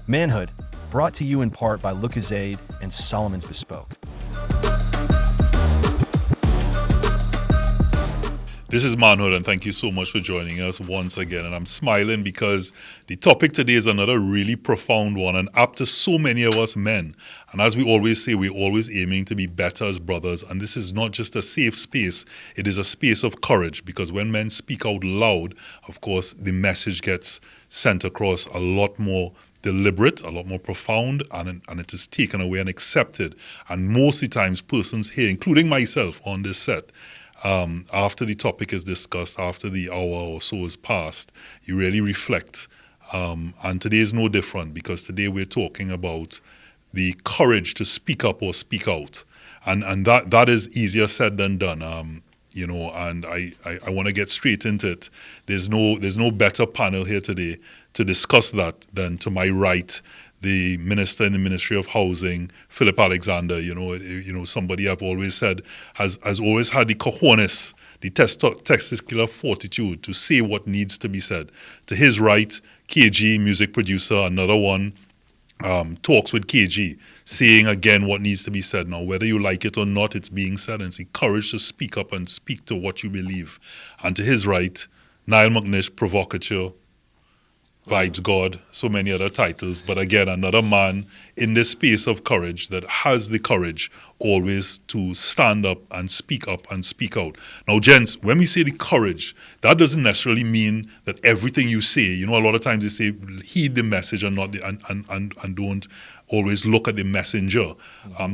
Manhood, brought to you in part by Lucozade and Solomon's Bespoke. This is Manhood, and thank you so much for joining us once again. And I'm smiling because the topic today is another really profound one and apt to so many of us men. And as we always say, we're always aiming to be better as brothers. And this is not just a safe space, it is a space of courage, because when men speak out loud, of course, the message gets sent across a lot more deliberate, a lot more profound, and it is taken away and accepted. And most of the times, persons here, including myself on this set, after the topic is discussed, after the hour or so is passed, you really reflect. And today is no different, because today we're talking about the courage to speak up or speak out. And that is easier said than done. And I want to get straight into it. There's no better panel here today to discuss that than to my right, the minister in the Ministry of Housing, Phillip Alexander. Somebody I've always said has always had the cojones, the testicular fortitude to say what needs to be said. To his right, KG, music producer, another one, talks with KG, saying again what needs to be said. Now, whether you like it or not, it's being said, and it's the courage to speak up and speak to what you believe. And to his right, Niall McNish, provocateur, Vibes God, so many other titles. But again, another man in this space of courage that has the courage always to stand up and speak out. Now, gents, when we say the courage, that doesn't necessarily mean that everything you say, a lot of times they say heed the message and not and don't always look at the messenger.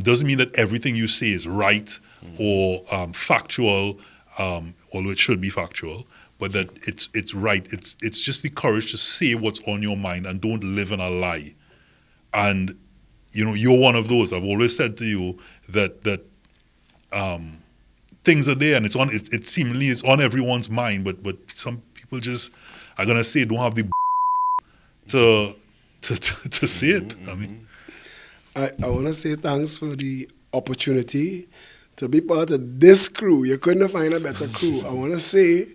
Doesn't mean that everything you say is right or factual, although it should be factual. But that it's right. It's just the courage to say what's on your mind and don't live in a lie. And you're one of those. I've always said to you that things are there and it's on. It seemingly is on everyone's mind. But some people just are gonna say don't have the to say it. I mean, I want to say thanks for the opportunity to be part of this crew. You couldn't find a better crew. I want to say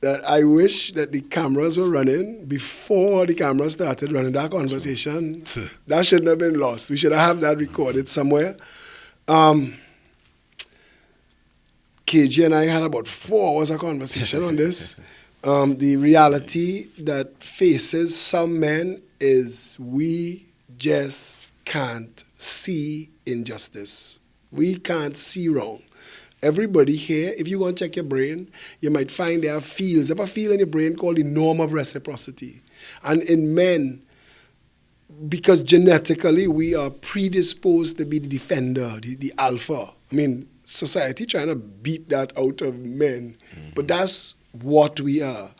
that I wish that the cameras were running before the cameras started running that conversation. That shouldn't have been lost. We should have that recorded somewhere. KG and I had about 4 hours of conversation on this. The reality that faces some men is we just can't see injustice. We can't see wrong. Everybody here, if you go and check your brain, you might find there are fields. There's a field in your brain called the norm of reciprocity. And in men, because genetically we are predisposed to be the defender, the alpha. I mean, society trying to beat that out of men. But that's what we are.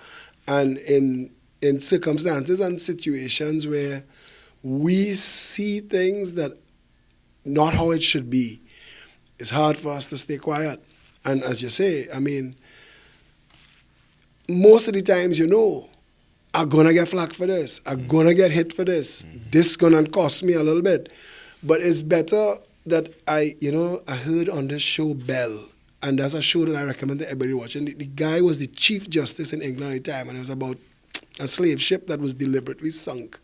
And in circumstances and situations where we see things that not how it should be, it's hard for us to stay quiet. And as you say, I mean, most of the times, I'm going to get flack for this. I'm going to get hit for this. This is going to cost me a little bit. But it's better that I heard on this show, Bell, and that's a show that I recommend to everybody watching. The guy was the Chief Justice in England at the time, and it was about a slave ship that was deliberately sunk.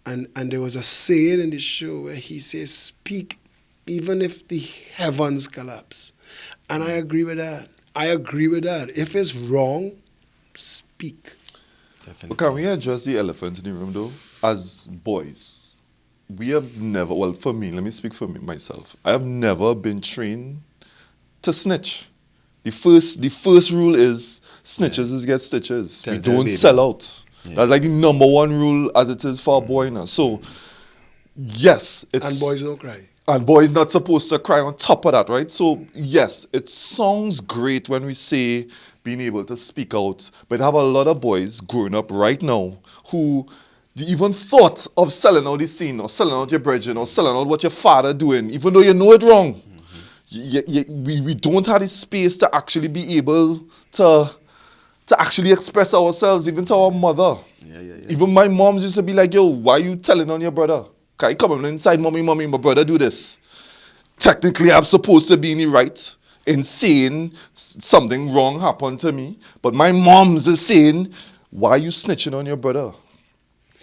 And there was a saying in the show where he says, speak even if the heavens collapse. And I agree with that. If it's wrong, speak. Definitely. But can we address the elephant in the room, though? As boys, we have never, well, for me, let me speak for me, myself. I have never been trained to snitch. The first rule is snitches is get stitches. We don't sell out. Yeah. That's like the number one rule as it is for a boy now. So, yes. And boys don't cry. And boys not supposed to cry on top of that, right? So, yes, it sounds great when we say being able to speak out, but I have a lot of boys growing up right now who even thought of selling out the scene or selling out your brethren or selling out what your father doing, even though you know it wrong. We don't have the space to actually be able to actually express ourselves, even to our mother. Even my moms used to be like, yo, why are you telling on your brother? Okay, come on inside, mommy, my brother do this. Technically, I'm supposed to be in the right in saying something wrong happened to me, but my mom's is saying, why are you snitching on your brother?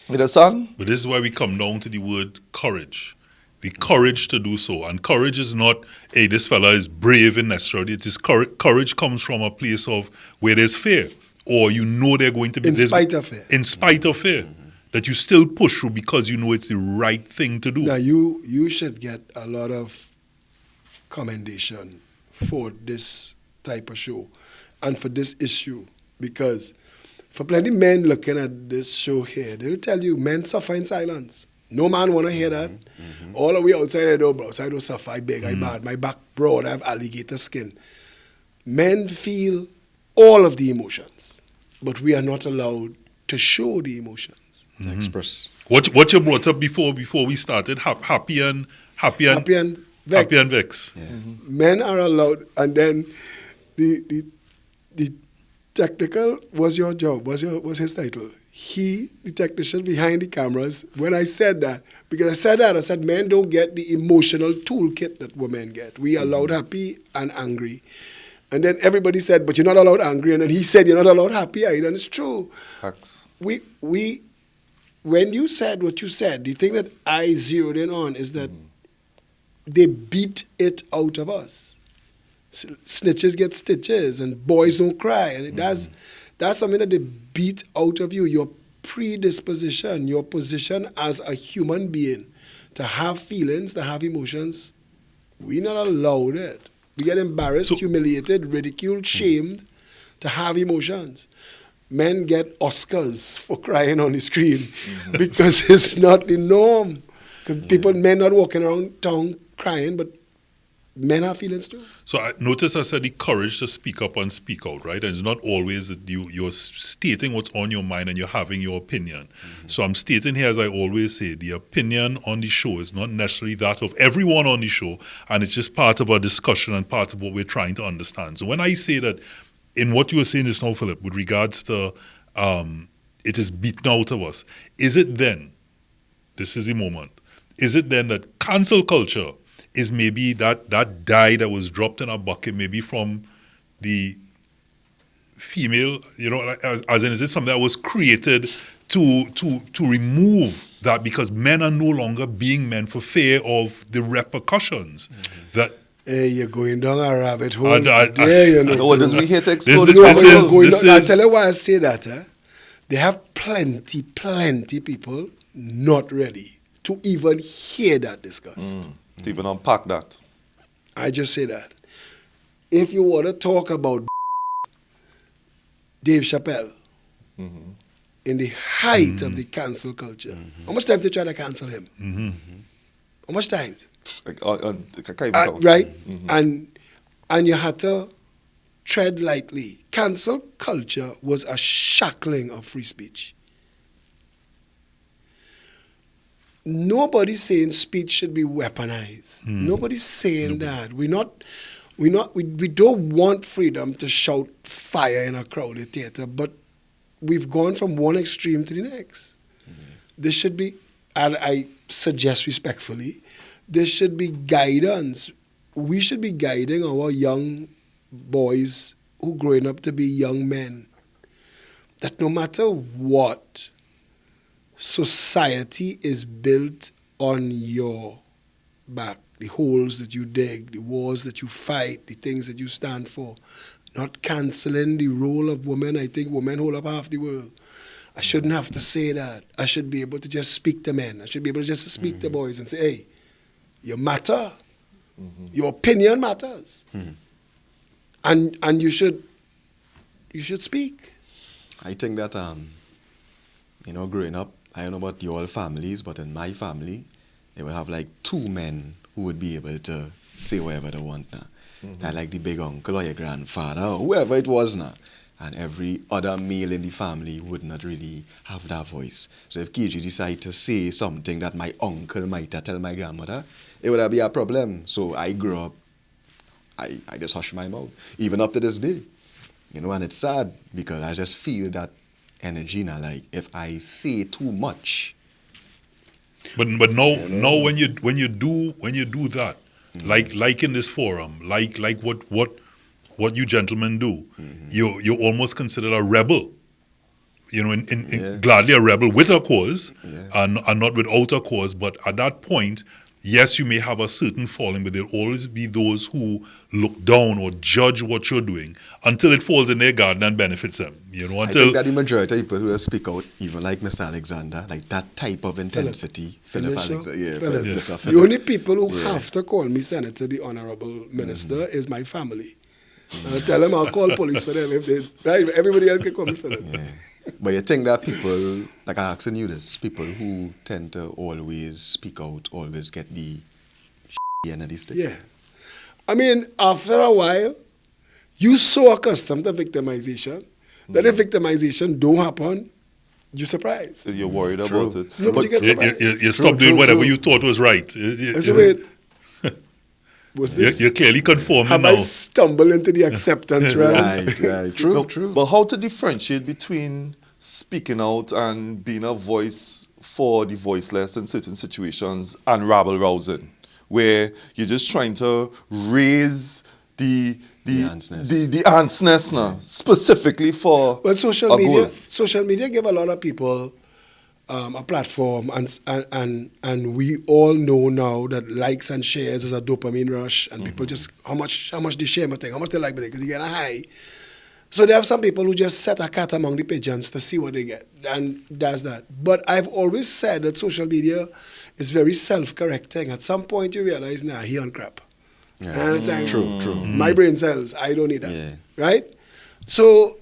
You understand? But this is why we come down to the word courage. The courage to do so. And courage is not, hey, this fella is brave and necessarily. It is courage comes from a place of where there's fear. Or you know they're going to be... In spite of fear. In spite of fear. That you still push through because you know it's the right thing to do. Now, you should get a lot of commendation for this type of show and for this issue, because for plenty men looking at this show here, they'll tell you men suffer in silence. No man want to hear that. All the way outside, I know, bro. So I don't suffer. I beg, I bad. My back broad. I have alligator skin. Men feel all of the emotions, but we are not allowed to show the emotions. Express. What you brought up before we started, happy and Happy and vex. Happy and vex. Yeah. Men are allowed, and then the technical was your job, was his title. He, the technician behind the cameras, when I said that, because I said men don't get the emotional toolkit that women get. We are allowed happy and angry. And then everybody said, but you're not allowed angry. And then he said, you're not allowed happy either. And it's true. Facts. When you said what you said, the thing that I zeroed in on is that they beat it out of us. Snitches get stitches and boys don't cry. And that's something that they beat out of you. Your predisposition, your position as a human being to have feelings, to have emotions, we're not allowed it. We get embarrassed, humiliated, ridiculed, shamed to have emotions. Men get Oscars for crying on the screen because it's not the norm. Men not walking around town crying, but men have feelings too. So I notice I said the courage to speak up and speak out, right? And it's not always that you're stating what's on your mind and you're having your opinion. So I'm stating here, as I always say, the opinion on the show is not necessarily that of everyone on the show, and it's just part of our discussion and part of what we're trying to understand. So when I say that, in what you were saying just now, Phillip, with regards to it is beaten out of us, is it then, this is the moment, is it then that cancel culture is maybe that dye that was dropped in a bucket, maybe from the female, as in, is it something that was created to remove that because men are no longer being men for fear of the repercussions that... Hey, you're going down a rabbit hole. I What does we hate to explode? I'll tell you why I say that. They have plenty people not ready to even hear that discussed. To even unpack that. I just say that. If you want to talk about Dave Chappelle in the height of the cancel culture, how much time did you try to cancel him? How much time? Right? And you had to tread lightly. Cancel culture was a shackling of free speech. Nobody's saying speech should be weaponized. Nobody's saying that. We don't want freedom to shout fire in a crowded theater, but we've gone from one extreme to the next. This should be, and I suggest respectfully, there should be guidance. We should be guiding our young boys who are growing up to be young men, that no matter what, society is built on your back. The holes that you dig, the wars that you fight, the things that you stand for. Not cancelling the role of women. I think women hold up half the world. I shouldn't have to say that. I should be able to just speak to men. I should be able to just speak to boys and say, hey, you matter. Your opinion matters. And you should speak. I think that, growing up, I don't know about your families, but in my family, they would have like two men who would be able to say whatever they want now. That like the big uncle or your grandfather or whoever it was now. And every other male in the family would not really have that voice. So if KG decide to say something that my uncle might tell my grandmother, it would be a problem. So I grew up, I just hush my mouth, even up to this day. And it's sad because I just feel that energy now, like if I say too much. But no, when you do that, like in this forum, like what you gentlemen do, you're almost considered a rebel. gladly a rebel with a cause and not without a cause. But at that point, yes, you may have a certain following, but there'll always be those who look down or judge what you're doing until it falls in their garden and benefits them. I Until think that the majority of people who speak out, even like Mr. Alexander, like that type of intensity, Philip Alexander, Phillip. Mr. The Phillip. only people who have to call me Senator, the Honorable Minister, is my family. I tell them I'll call police for them if they, right? Everybody else can call me Phillip. Yeah. But you think that people, like I'm asking you this, people who tend to always speak out, always get the end of the stick. Yeah. I mean, after a while, you so accustomed to victimization that if victimization don't happen, you're surprised. You're worried about it. Nobody gets surprised. you stop doing whatever you thought was right. I said, wait, was this? You're clearly conforming have now. I stumbled into the acceptance realm? Right. True, No, true. But how to differentiate between speaking out and being a voice for the voiceless in certain situations and rabble rousing, where you're just trying to raise the ansness now, specifically for But social a media, goal. social media give a lot of people a platform, and we all know now that likes and shares is a dopamine rush, and people just how much they share my thing, how much they like my thing, because you get a high. So there are some people who just set a cat among the pigeons to see what they get, and that's that. But I've always said that social media is very self-correcting. At some point, you realize, nah, he on crap. And it's like, True. my brain cells, I don't need that. Yeah. Right? So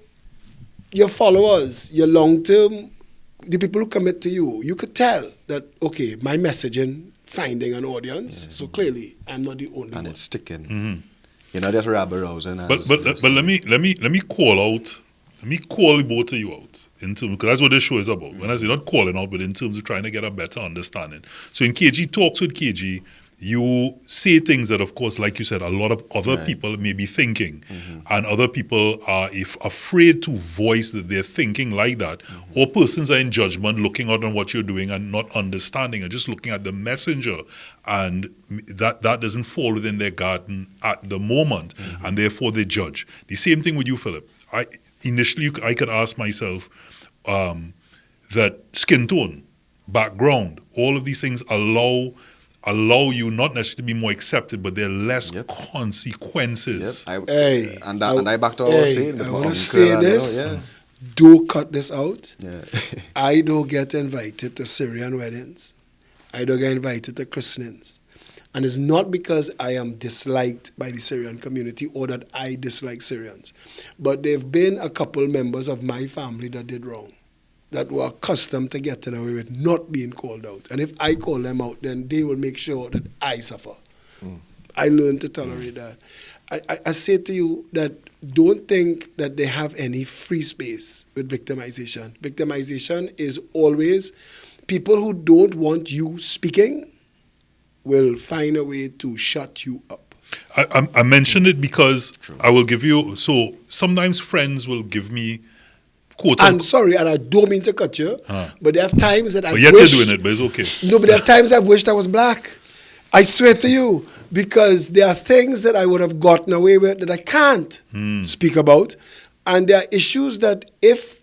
your followers, your long-term, the people who commit to you, you could tell that, okay, my messaging finding an audience, so clearly I'm not the only And one. it's sticking. You know, that's rabble rousing. But let me call the both of you out in terms, because that's what this show is about. When I say not calling out, but in terms of trying to get a better understanding. So in KG Talks with KG, you say things that, of course, like you said, a lot of other people may be thinking, and other people are afraid to voice that they're thinking like that, or persons are in judgment, looking out on what you're doing and not understanding, and just looking at the messenger, and that doesn't fall within their garden at the moment, and therefore they judge. The same thing with you, Philip. Initially, I could ask myself that skin tone, background, all of these things allow you not necessarily to be more accepted, but there are less consequences. And I back to what I was saying. I want to say this. Don't cut this out. I don't get invited to Syrian weddings. I don't get invited to christenings. And it's not because I am disliked by the Syrian community or that I dislike Syrians. But there have been a couple members of my family that did wrong, that were accustomed to getting away with not being called out. And if I call them out, then they will make sure that I suffer. I learned to tolerate that. I say to you that don't think that they have any free space with victimization. Victimization is always people who don't want you speaking will find a way to shut you up. I mentioned it because I will give you, so sometimes friends will give me quote And sorry, and I don't mean to cut you, but there are times that I but yet wish... you're doing it, but it's okay. No, but there are times I've wished I was black. I swear to you, because there are things that I would have gotten away with that I can't speak about. And there are issues that if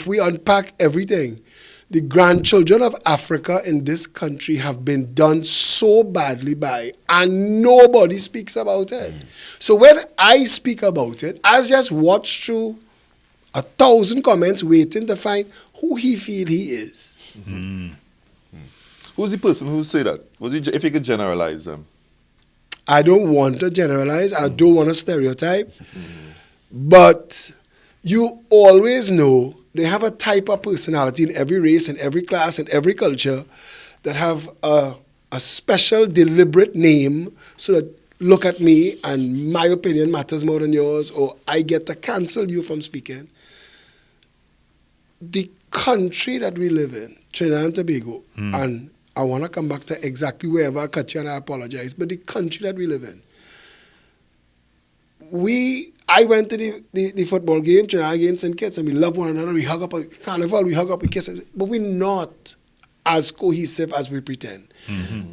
we unpack everything, the grandchildren of Africa in this country have been done so badly by, and nobody speaks about it. So when I speak about it, I just watch through 1,000 comments waiting to find who he feel he is. Who's the person who say that? If you could generalize them? I don't want to generalize. I don't want to stereotype. But you always know they have a type of personality in every race, in every class, in every culture that have a special, deliberate name so that look at me and my opinion matters more than yours, or I get to cancel you from speaking. The country that we live in, Trinidad and Tobago, and I want to come back to exactly wherever I cut you and I apologize, but the country that we live in, I went to the football game, Trinidad against St. Kitts, and we love one another, we hug up at Carnival, we hug up, we kiss, but we're not as cohesive as we pretend.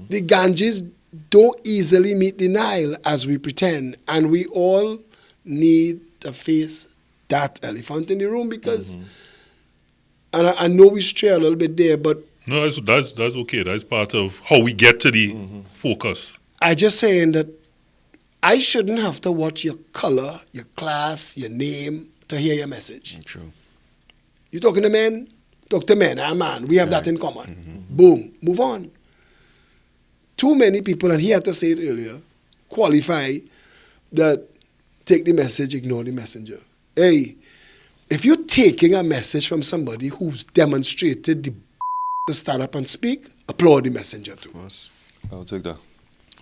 The Ganges don't easily meet the Nile as we pretend, and we all need to face that elephant in the room because And I know we stray a little bit there, but No, that's okay. That's part of how we get to the focus. I just saying that I shouldn't have to watch your color, your class, your name to hear your message. True. You talking to men? Talk to men. I'm a man. We have that in common. Boom. Move on. Too many people, and he had to say it earlier, qualify that take the message, ignore the messenger. Hey, if you're taking a message from somebody who's demonstrated the to stand up and speak, applaud the messenger too. Of course. I'll take that.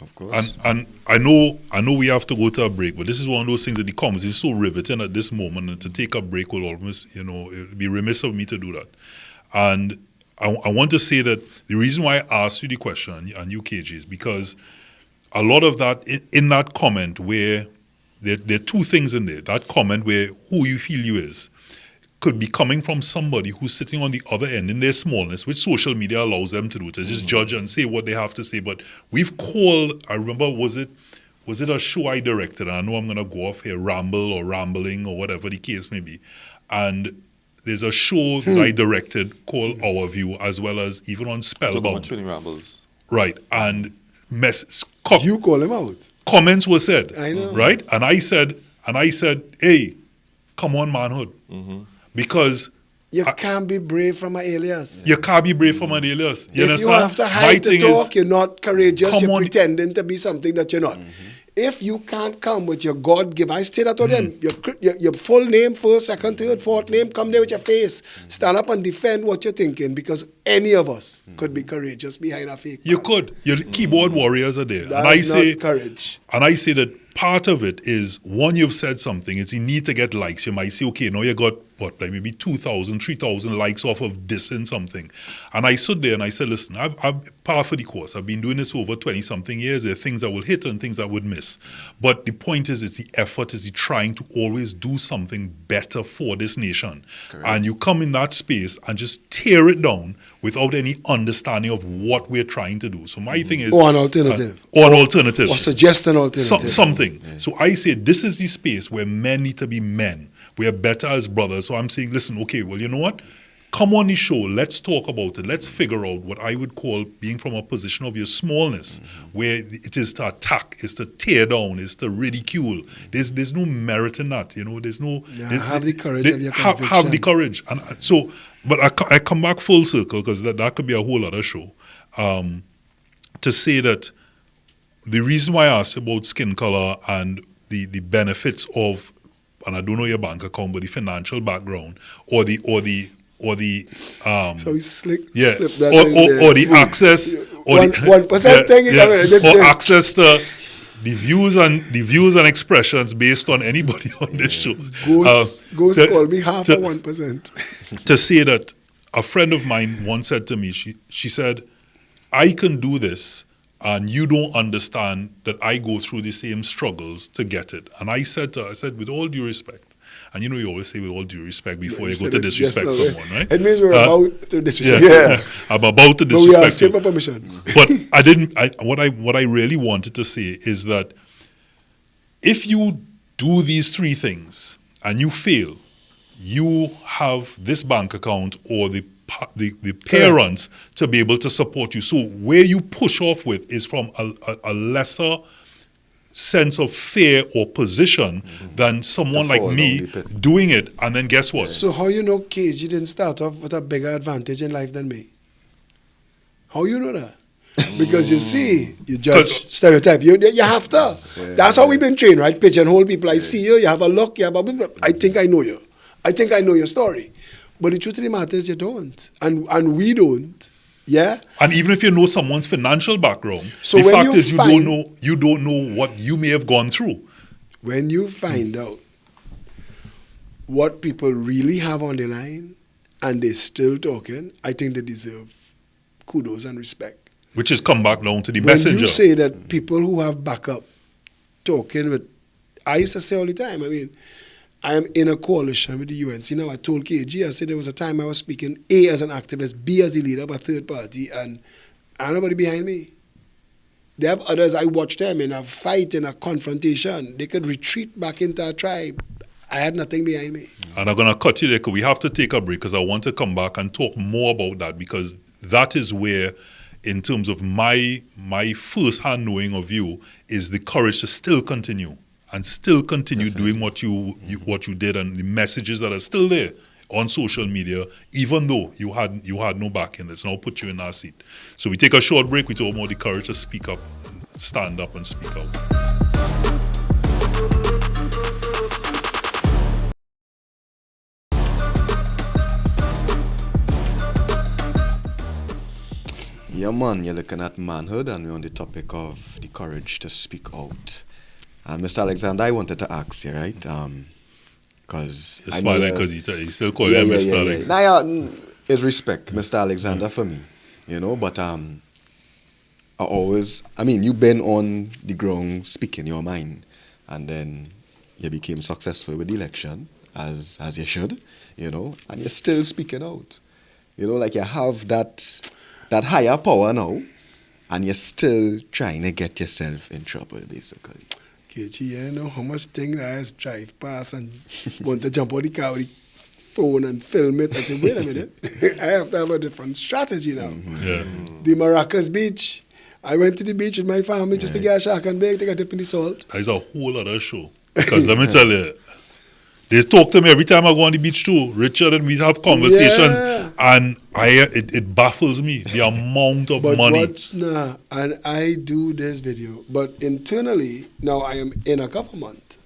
Of course. And I know we have to go to a break, but this is one of those things that the conversation is so riveting at this moment, and to take a break will almost, it would be remiss of me to do that. And I want to say that the reason why I asked you the question, and you, KG, is because a lot of that, in that comment where there are two things in there. That comment where who you feel you is could be coming from somebody who's sitting on the other end in their smallness, which social media allows them to do, to just judge and say what they have to say. But we've called, I remember, was it a show I directed? And I know I'm going to go off here, Ramble or Rambling or whatever the case may be. And there's a show that I directed called Our View, as well as even on Spellbound. Training rambles. Right. And You call him out. comments were said. I know. Right? And I said, hey, come on, manhood. Because You can't be brave from an alias. you can't be brave from an alias. You If understand? you have to My hide to thing talk, is, you're not courageous, come you're on. pretending to be something that you're not. If you can't come with your God-given, I say that to them, your full name, first, second, third, fourth name, come there with your face. Stand up and defend what you're thinking, because any of us could be courageous behind a fake you mask. could. Your keyboard warriors are there. That's not courage. And I say that part of it is, one, you've said something. It's you need to get likes. You might say, okay, now you got, what, like maybe 2,000, 3,000 likes off of dissing something. And I stood there and I said, listen, I've par for the course. I've been doing this for over 20-something years. There are things that will hit and things that would miss. But the point is, it's the effort, it's the trying to always do something better for this nation. Correct. And you come in that space and just tear it down without any understanding of what we're trying to do. So my thing is... Or an alternative. Or an alternative. Or suggest an alternative. Something. So I say this is the space where men need to be men. We are better as brothers. So I'm saying, listen, okay, well, you know what? Come on the show. Let's talk about it. Let's figure out what I would call being from a position of your smallness, where it is to attack, is to tear down, is to ridicule. There's no merit in that. There's no... have the courage of your have the conviction. courage. And so, but I come back full circle, because that could be a whole other show, to say that the reason why I asked about skin color and the benefits of, and I don't know your bank account, but the financial background or the So we slip yeah that in there. or the access or 1% thing. or access to the views and expressions based on anybody on this show. Go to- call me half to- of 1%. to say that a friend of mine once said to me, she said, I can do this and you don't understand that I go through the same struggles to get it. And I said to her, with all due respect, and you always say with all due respect before you go said to it disrespect just now, someone, right? It means we're about to disrespect. Yeah. I'm about to But we disrespect ask him you. for permission. But I didn't. What I really wanted to say is that if you do these three things and you fail, you have this bank account or the parents to be able to support you. So where you push off with is from a lesser sense of fear or position than someone To like fall me down the pit. doing it, and then guess what? So how you know KG didn't start off with a bigger advantage in life than me? How you know that? Because you see, you judge stereotype. You have to. That's how we've been trained, right? Pigeonhole people. I see you, you have a look, you have a... I think I know you. I think I know your story. But the truth of the matter is you don't. And we don't. Yeah? And even if you know someone's financial background, So the when fact you is you don't know what you may have gone through. When you find out what people really have on the line and they're still talking, I think they deserve kudos and respect. Which is come back down to the When messenger. you say that people who have backup talking with, I used to say all the time, I mean, I am in a coalition with the UNC. Now, I told KG, I said there was a time I was speaking A as an activist, B as the leader of a third party, and nobody behind me. They have others, I watch them in a fight, in a confrontation. They could retreat back into a tribe. I had nothing behind me. And I'm going to cut you there because we have to take a break because I want to come back and talk more about that, because that is where, in terms of my first-hand knowing of you, is the courage to still continue and still continue doing what you did, and the messages that are still there on social media, even though you had no backing. Let's now put you in that seat. So we take a short break. We talk about the courage to speak up, stand up and speak out. Yeah, man, you're looking at manhood, and we're on the topic of the courage to speak out. And Mr. Alexander, I wanted to ask you, right? Because You're smiling because he still call you Mr. Alexander. Now, it's respect, Mr. Alexander, for me, But I mean, you've been on the ground speaking your mind, and then you became successful with the election, as you should, and you're still speaking out. Like you have that higher power now, and you're still trying to get yourself in trouble, basically. KG, you know how much thing I just drive past and want to jump on the car with the phone and film it. I say, wait a minute, I have to have a different strategy now. Yeah. The Maracas beach, I went to the beach with my family just to get a shark and bake, take a dip in the salt. That is a whole other show. Because let me tell you, they talk to me every time I go on the beach too, Richard, and we have conversations, and it baffles me the amount of money. And I do this video, but internally now I am in a government,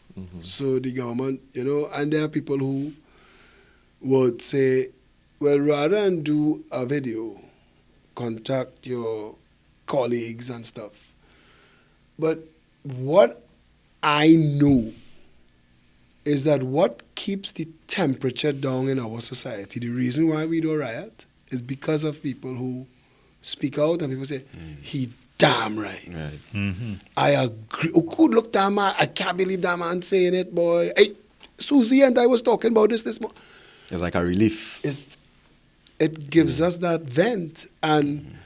so the government, and there are people who would say, well, rather than do a video, contact your colleagues and stuff. But what I know is that what keeps the temperature down in our society, the reason why we don't riot, is because of people who speak out and people say, he damn right. I agree. Oh, could look that man, I can't believe that man saying it, boy. Hey, Susie and I was talking about this morning. It's like a relief. It gives us that vent. And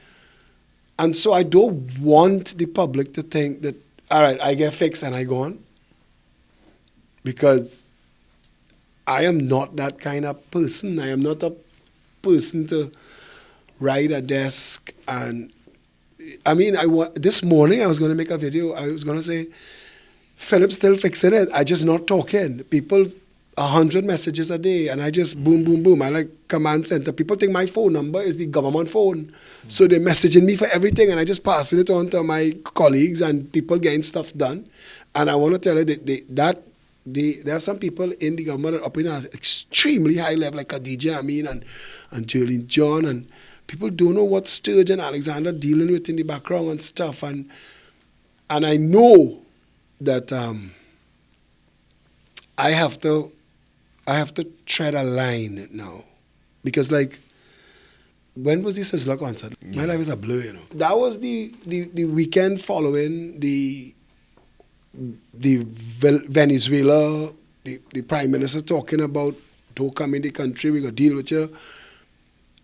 so I don't want the public to think that, all right, I get fixed and I go on. Because I am not that kind of person. I am not a person to ride a desk. And I mean, this morning I was going to make a video. I was going to say, Phillip still fixing it. I just not talking. People, 100 messages a day, and I just boom, boom, boom. I like command center. People think my phone number is the government phone. So they're messaging me for everything, and I just passing it on to my colleagues and people getting stuff done. And I want to tell you that there are some people in the government that are operating at an extremely high level, like DJ Amin and Jolene John, and people don't know what Sturgeon Alexander dealing with in the background and stuff. And I know that I have to tread a line now, because like, when was the Sizzler concert? My life is a blur, That was the weekend following the Venezuela, the Prime Minister talking about, don't come in the country, we're going to deal with you.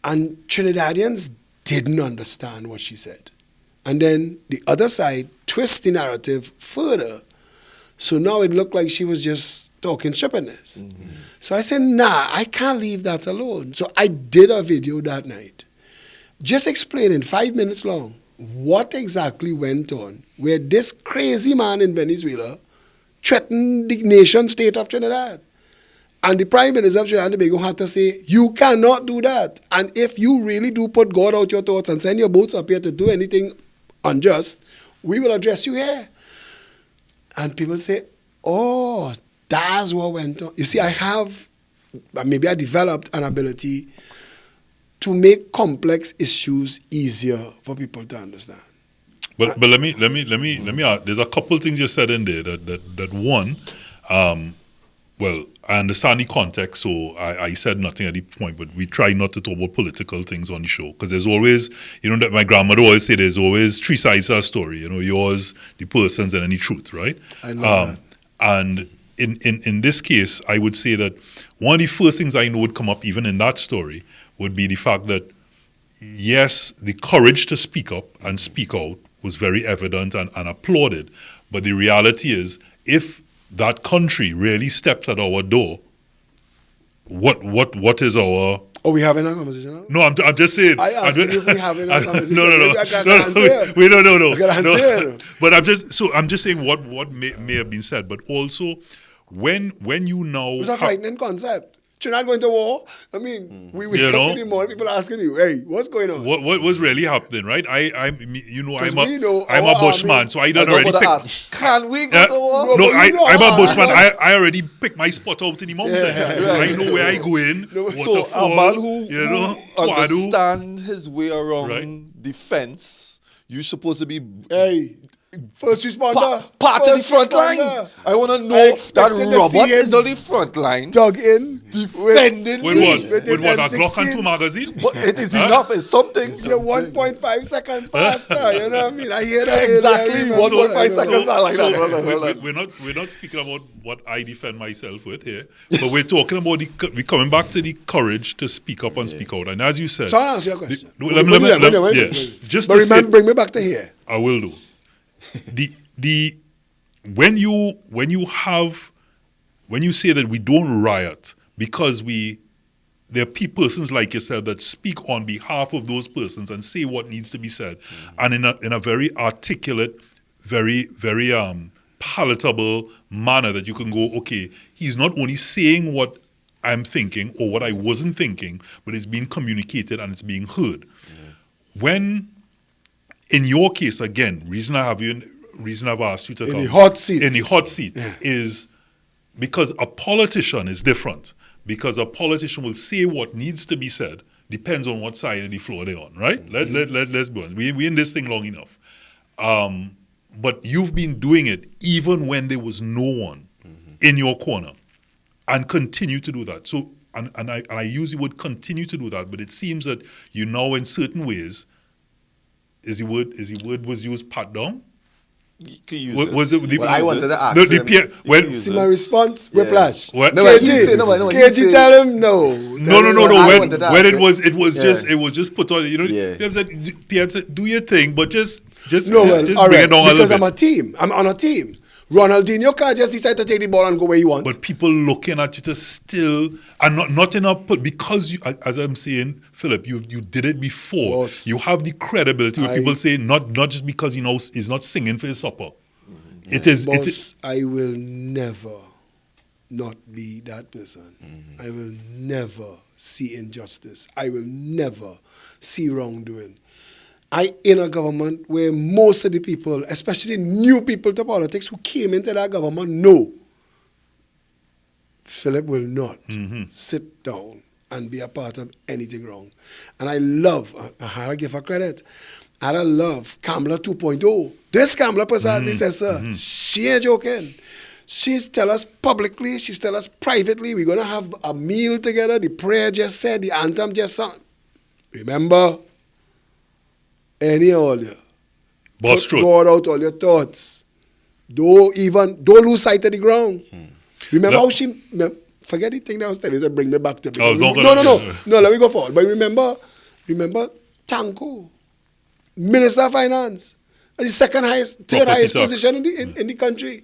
And Trinidadians didn't understand what she said. And then the other side twist the narrative further. So now it looked like she was just talking stupidness. So I said, nah, I can't leave that alone. So I did a video that night, just explaining, 5 minutes long, what exactly went on, where this crazy man in Venezuela threatened the nation state of Trinidad. And the Prime Minister of Trinidad and Tobago had to say, you cannot do that. And if you really do put God out your thoughts and send your boats up here to do anything unjust, we will address you here. And people say, oh, that's what went on. You see, maybe I developed an ability to make complex issues easier for people to understand. But let me add, there's a couple things you said in there that one, well, I understand the context, so I said nothing at the point, but we try not to talk about political things on the show, because there's always, that my grandmother always say, there's always three sides to a story, yours, the person's, and then the truth, right? I love that. And in this case, I would say that one of the first things I know would come up even in that story would be the fact that, yes, the courage to speak up and speak out was very evident and applauded. But the reality is, if that country really steps at our door, what is our... Oh, we having a conversation now? No, I'm just saying. I asked you if we having a conversation. No. Maybe I can answer. Wait, no. I can answer. But I'm just saying what may have been said. But also, when you now... It's a frightening concept. You're not going to war. I mean, we wake You up know? in the morning, people are asking you, hey, what's going on? What was really happening, right? I'm we know a our bushman, army- so I done already picked... ask, can we go to war? No, No, but you know I'm our a bushman. army- I already picked my spot out in the mountain. I know where I go in. So a man who, Kwadu. understand his way around Right. the fence, you're supposed to be Hey, first responder. part of the First front line. responder. I want to I know that expected to Robert see is him on the front line dug in. defending With me. what? With With his what? A Glock and M16. 2 magazine? But it is enough. It's something. You're 1.5 seconds faster. You know what I mean? I hear that. Exactly, 1.5 seconds. I like that. Hold on. We're not speaking about what I defend myself with here, but we're talking about we're coming back to the courage to speak up and speak out. And as you said, So I'll answer your question. just But to say, remember, bring me back to here. I will do. When you say that we don't riot because there are persons like yourself that speak on behalf of those persons and say what needs to be said, and in a very articulate, very palatable manner that you can go, okay, he's not only saying what I'm thinking or what I wasn't thinking, but it's being communicated and it's being heard. When, in your case, again, reason I've asked you to In come the hot seat. in the hot seat is because a politician is different. Because a politician will say what needs to be said, depends on what side of the floor they're on, right? Let's be honest. We in this thing long enough. But you've been doing it even when there was no one in your corner, and continue to do that. So, and I use the word continue to do that, but it seems that you now in certain ways, is the word was used pat down? Was it the, Well, I wanted to ask no, him. See my response? Whiplash. What? No, when you KG, say- no, when you KG say- tell him no. No. I When wanted to ask it it. was Yeah. just put on. You know, Yeah. PM said, do your thing, but just No, well, just all bring right, it down a because little I'm bit. a team. I'm on a team. Ronaldinho can't just decide to take the ball and go where he wants. But people looking at you to still, and not enough, but because you, as I'm saying, Philip, you did it before. Boss. You have the credibility where people say not just because he's not singing for his supper. It is. Boss, I will never not be that person. I will never see injustice. I will never see wrongdoing. I in a government where most of the people, especially new people to politics who came into that government, know Philip will not sit down and be a part of anything wrong. And I had to give her credit, I love Kamala 2.0. This Kamala personally says, sir, she ain't joking. She's tell us publicly, she's tell us privately, we're going to have a meal together. The prayer just said, the anthem just sung. Remember, any all you. Boss truth. Pour out all your thoughts. Don't lose sight of the ground. Remember how she, forget the thing that I was telling you, to bring me back to Oh, no, let me go forward. But remember Tanko, Minister of Finance, the third Property highest tax. position in the country,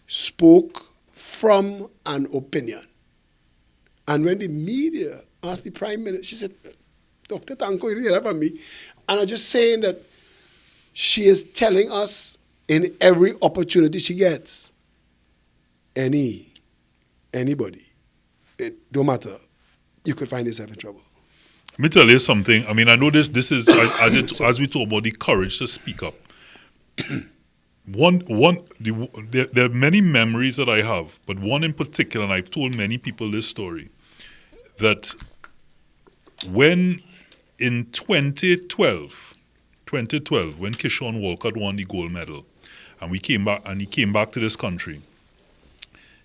spoke from an opinion. And when the media asked the Prime Minister, she said, Dr. Tanko, you didn't hear that from me. And I'm just saying that she is telling us in every opportunity she gets, anybody, it don't matter, you could find yourself in trouble. Let me tell you something. I mean, I know this is as we talk about the courage to speak up. There are many memories that I have, but one in particular, and I've told many people this story, that when in 2012, when Kishon Walcott won the gold medal, and he came back to this country,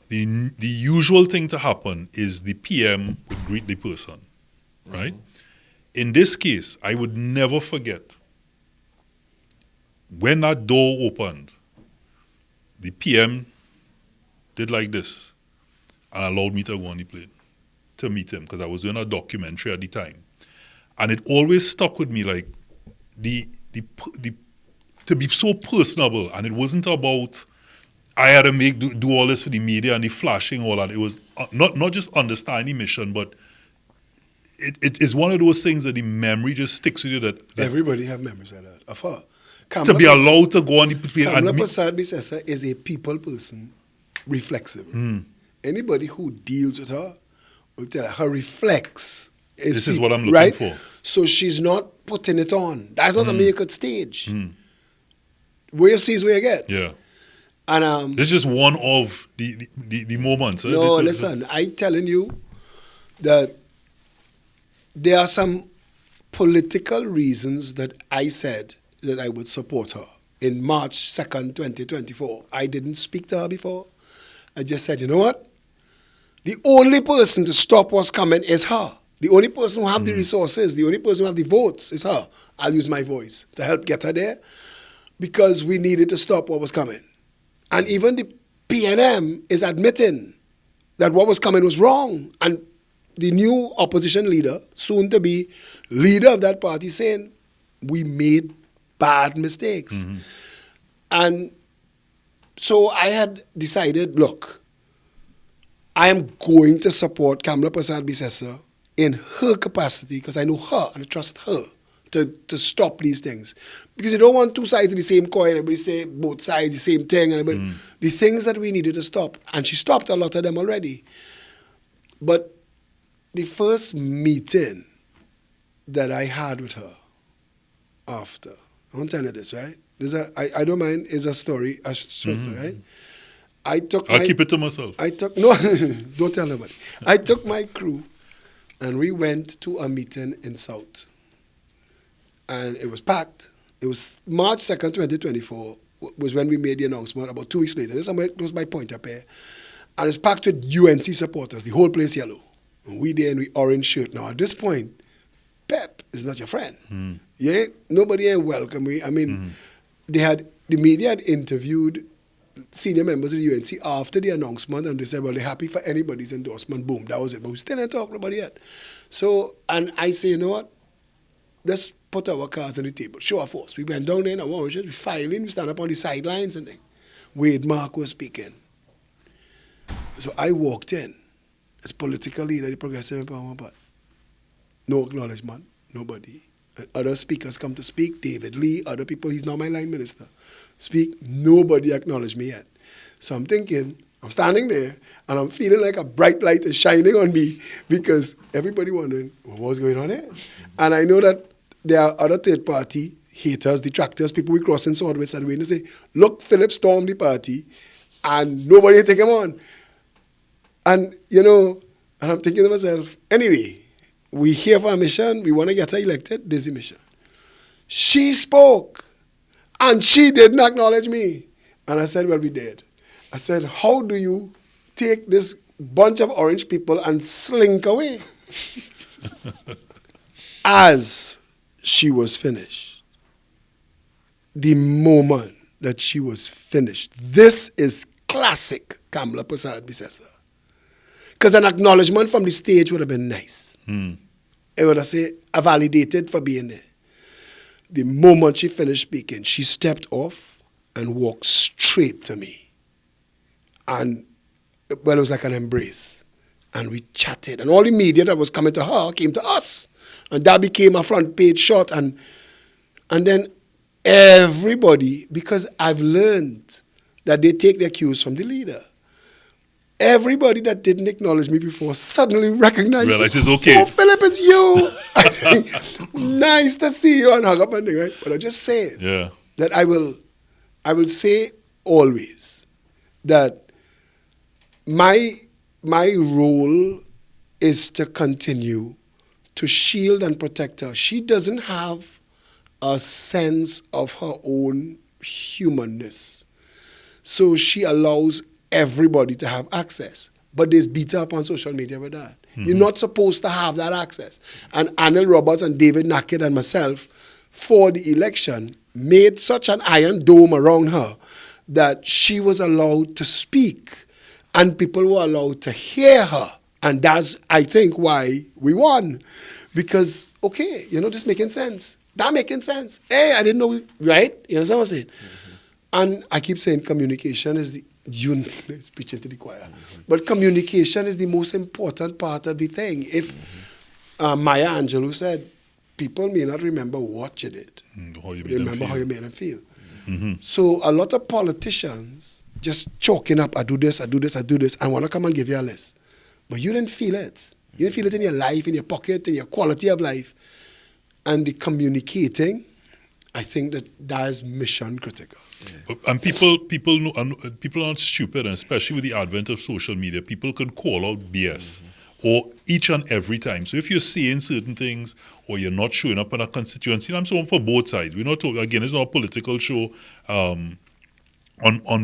the usual thing to happen is the PM would greet the person, right? In this case, I would never forget when that door opened, the PM did like this and allowed me to go on the plane to meet him because I was doing a documentary at the time. And it always stuck with me, like to be so personable, and it wasn't about I had to do all this for the media and the flashing, all that. It was not just understanding the mission, but it is one of those things that the memory just sticks with you. That Everybody have memories of that, of her. to be allowed to go on the Kamla Prasad Bisesa is a people person, reflexive. Anybody who deals with her will tell her reflex is This is what I'm looking right? for. So she's not putting it on. That's not something you could stage. Where you see is where you get. Yeah. And This is just one of the moments. no, listen, I'm telling you that there are some political reasons that I said that I would support her. In March 2nd, 2024, I didn't speak to her before. I just said, you know what? The only person to stop what's coming is her. The only person who have the resources, the only person who have the votes is her. I'll use my voice to help get her there because we needed to stop what was coming. And even the PNM is admitting that what was coming was wrong. And the new opposition leader, soon to be leader of that party, saying, we made bad mistakes. And so I had decided, look, I am going to support Kamla Prasad Bisesa in her capacity because I know her and I trust her to stop these things. Because you don't want two sides of the same coin, everybody say both sides the same thing. And the things that we needed to stop, and she stopped a lot of them already. But the first meeting that I had with her after, I won't tell you this, right? I don't mind, it's a story, a short story, right? I'll keep it to myself. No, don't tell nobody. I took my crew and we went to a meeting in South. And it was packed. It was March 2nd, 2024 was when we made the announcement, about 2 weeks later. This was my point up here. And it's packed with UNC supporters, the whole place yellow. And we there in the orange shirt. Now at this point, Pep is not your friend. Yeah, nobody ain't welcome. The media had interviewed senior members of the UNC after the announcement, and they said, well, they're happy for anybody's endorsement. Boom, that was it. But we still ain't talking about it yet. So, and I say, you know what? Let's put our cards on the table. Show of force. We went down there in our oranges, we filed in, we stand up on the sidelines and thing. Wade Mark was speaking. So I walked in as political leader, the Progressive Empowerment Party. No acknowledgement, nobody. Other speakers come to speak, David Lee, other people, he's now my line minister. Speak, nobody acknowledged me yet. So I'm thinking, I'm standing there, and I'm feeling like a bright light is shining on me because everybody wondering, well, what's going on there? And I know that there are other third-party haters, detractors, people we crossing sword with, and they say, look, Phillip stormed the party, and nobody take him on. And, and I'm thinking to myself, anyway, we here for a mission, we want to get her elected, this is the mission. She spoke, and she didn't acknowledge me. And I said, well, we did. I said, how do you take this bunch of orange people and slink away? As she was finished, the moment that she was finished, this is classic Kamla Prasad Bisesa. Because an acknowledgement from the stage would have been nice. It would have said, I validated for being there. The moment she finished speaking, she stepped off and walked straight to me. And, well, it was like an embrace. And we chatted. And all the media that was coming to her came to us. And that became a front page shot. And then everybody, because I've learned that they take their cues from the leader. Everybody that didn't acknowledge me before suddenly recognized Realize it's okay. Oh, Phillip, it's you. Nice to see you, and hug up and thing, right? But I just say that I will say always that my role is to continue to shield and protect her. She doesn't have a sense of her own humanness. So she allows everybody to have access. But there's beat up on social media with that. You're not supposed to have that access. And Anil Roberts and David Nackett and myself, for the election, made such an iron dome around her that she was allowed to speak. And people were allowed to hear her. And that's, I think, why we won. Because, okay, this making sense. That making sense. Hey, I didn't know, right? You understand what I'm saying? And I keep saying communication is It's preaching to the choir. But communication is the most important part of the thing. If Maya Angelou said, people may not remember what you did, How you they made them remember feel. how you made them feel. So a lot of politicians just chalking up, I do this, and want to come and give you a list. But you didn't feel it. You didn't feel it in your life, in your pocket, in your quality of life. And the communicating, I think that is mission critical. And people know, and people aren't stupid, and especially with the advent of social media, people can call out BS or each and every time. So if you're saying certain things or you're not showing up in a constituency, and I'm saying for both sides. We're not talking, again, it's not a political show on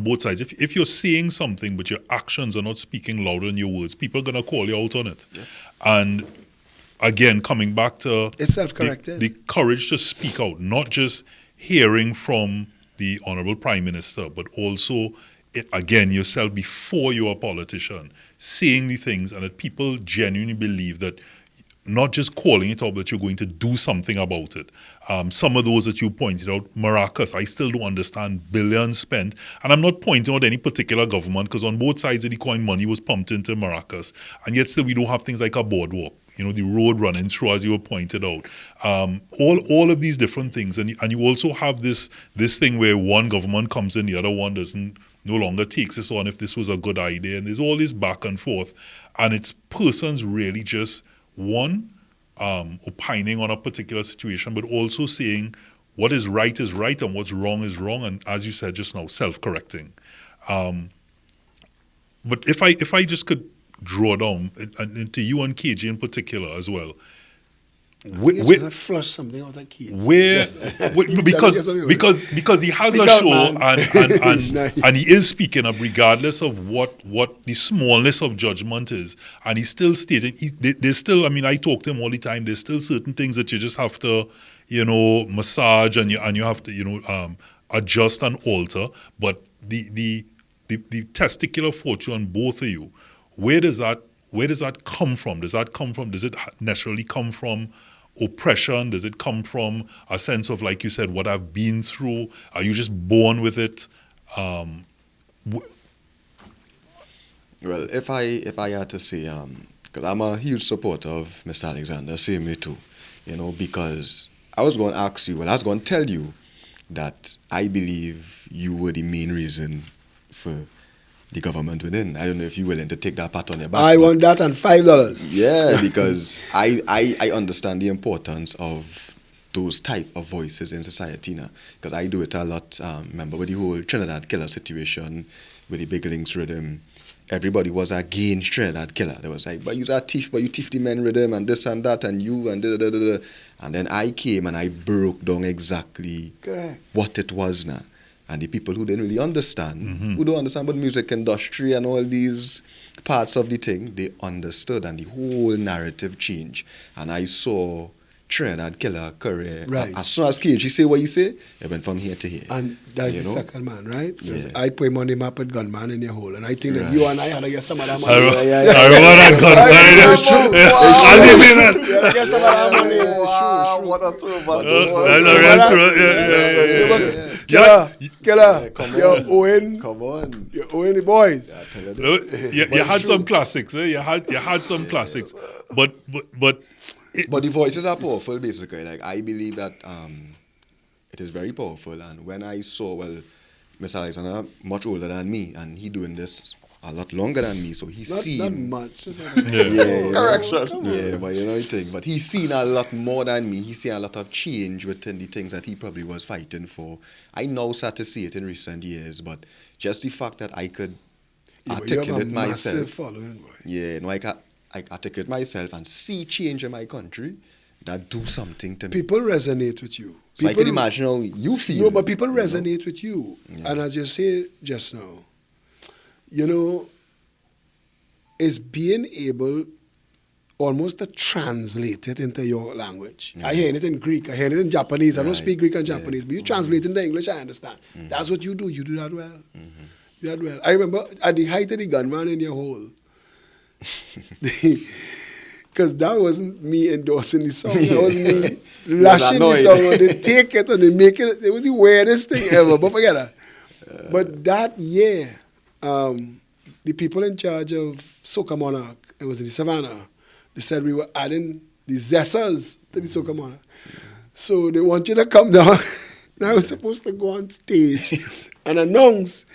both sides. If you're saying something but your actions are not speaking louder than your words, people are going to call you out on it. Yeah. And again, coming back to it's self-corrected. The courage to speak out, not just hearing from the Honorable Prime Minister, but also, again, yourself before you're a politician, saying the things, and that people genuinely believe that not just calling it out, but you're going to do something about it. Some of those that you pointed out, Maracas, I still don't understand, billions spent. And I'm not pointing out any particular government, because on both sides of the coin, money was pumped into Maracas. And yet still we don't have things like a boardwalk, the road running through, as you were pointed out. All of these different things. And you also have this thing where one government comes in, the other one no longer takes this on if this was a good idea. And there's all this back and forth. And it's persons really just, one, opining on a particular situation, but also saying what is right and what's wrong is wrong, and as you said just now, self-correcting. But if I just could draw down into you and KJ in particular as well, I flush something out of KJ. because he has a show and he is speaking up regardless of what the smallness of judgment is, and he's still stating there's still, I talk to him all the time, there's still certain things that you just have to massage and you have to adjust and alter, but the testicular fortune on both of you, where does that come from? Does it naturally come from oppression? Does it come from a sense of, like you said, what I've been through? Are you just born with it? Well, if I had to say, because I'm a huge supporter of Mr. Alexander, say me too, because I was going to ask you, I was going to tell you that I believe you were the main reason for the government within. I don't know if you're willing to take that pat on your back. I want that and $5. Yeah, because I understand the importance of those type of voices in society now. Because I do it a lot. Remember with the whole Trinidad Killer situation, with the Big Links rhythm, everybody was against Trinidad Killer. They was like, but you're a thief, but you thief the men rhythm and this and that and you and da da da da. And then I came and I broke down exactly what it was now. And the people who didn't really understand, who don't understand about music industry and all these parts of the thing, they understood, and the whole narrative changed. And I saw Trinidad Killer career. Right. As soon as KG say what you say, it went from here to here. And that's the second man, right? Yeah. I put him on the map at Gunman in your hole. And I think that you and I had to get some of that money. I remember that Gunman. As you say that. You had to get some of that money. Wow, what a throwback. Killer. You're owing. Come on. You're owing the boys. You had some classics, eh? You had some classics. But the voices are powerful, basically. Like, I believe that it is very powerful. And when I saw, Mr. Alexander much older than me, and he doing this a lot longer than me, so he's seen... Not much. Correction. Yeah, but you know the thing. But he's seen a lot more than me. He's seen a lot of change within the things that he probably was fighting for. I now start to see it in recent years, but just the fact that I could articulate myself... Massive following, boy. Yeah, I articulate myself and see change in my country that do something to me. People resonate with you. So I can imagine how you feel. No, but people resonate with you. Yeah. And as you say just now, is being able almost to translate it into your language. Yeah. I hear it in Greek, I hear it in Japanese. I don't speak Greek and Japanese, but you translate it into English, I understand. That's what you do. You do that well. You do that well. I remember at the height of the Gunman in your hole, because that wasn't me endorsing the song. That was me lashing the song. They take it and they make it. It was the weirdest thing ever, but forget that. But that year, the people in charge of Soca Monarch, it was in the Savannah, they said we were adding the zesters to the Soca Monarch. So they want you to come down. And I was supposed to go on stage and announce.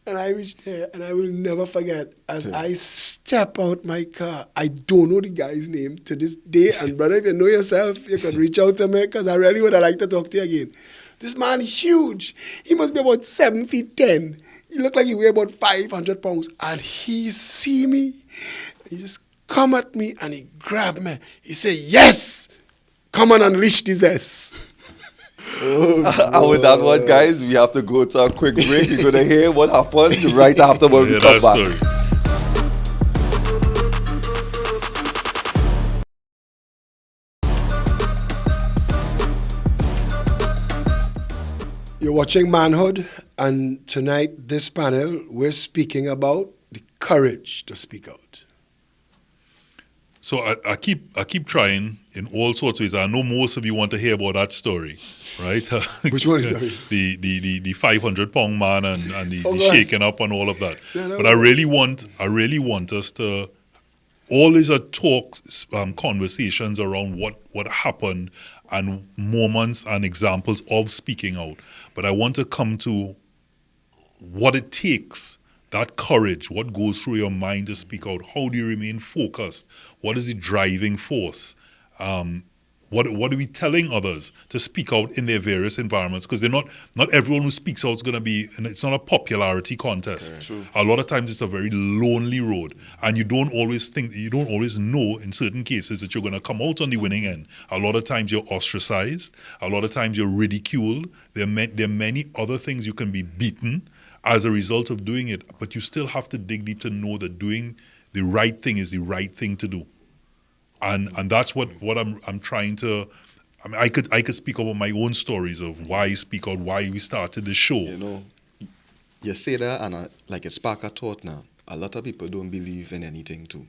And I reached there, and I will never forget, as I step out my car, I don't know the guy's name to this day. And brother, if you know yourself, you can reach out to me, because I really would have liked to talk to you again. This man, huge. He must be about 7 feet 10. He looked like he weighed about 500 pounds. And he see me, he just come at me, and he grabbed me. He said, yes, come and unleash this S. And with that one, guys, we have to go to a quick break. You're going to hear what happened right after when we come back. Story. You're watching Manhood, and tonight, this panel, we're speaking about the courage to speak out. So I keep trying in all sorts of ways. I know most of you want to hear about that story, right? Which one is the 500-pound man and the gosh. shaking up and all of that. No, But I really want us to always talks, conversations around what happened and moments and examples of speaking out. But I want to come to what it takes. That courage, what goes through your mind to speak out? How do you remain focused? What is the driving force? What are we telling others to speak out in their various environments? Because not everyone who speaks out is going to be, and it's not a popularity contest. True. A lot of times it's a very lonely road, and you don't always know in certain cases that you're going to come out on the winning end. A lot of times you're ostracized. A lot of times you're ridiculed. There are many other things you can be beaten as a result of doing it, but you still have to dig deep to know that doing the right thing is the right thing to do, and that's what I'm trying to. I mean, I could speak about my own stories of why I speak out, why we started the show. You know, you say that, and like it spark a thought now. A lot of people don't believe in anything too.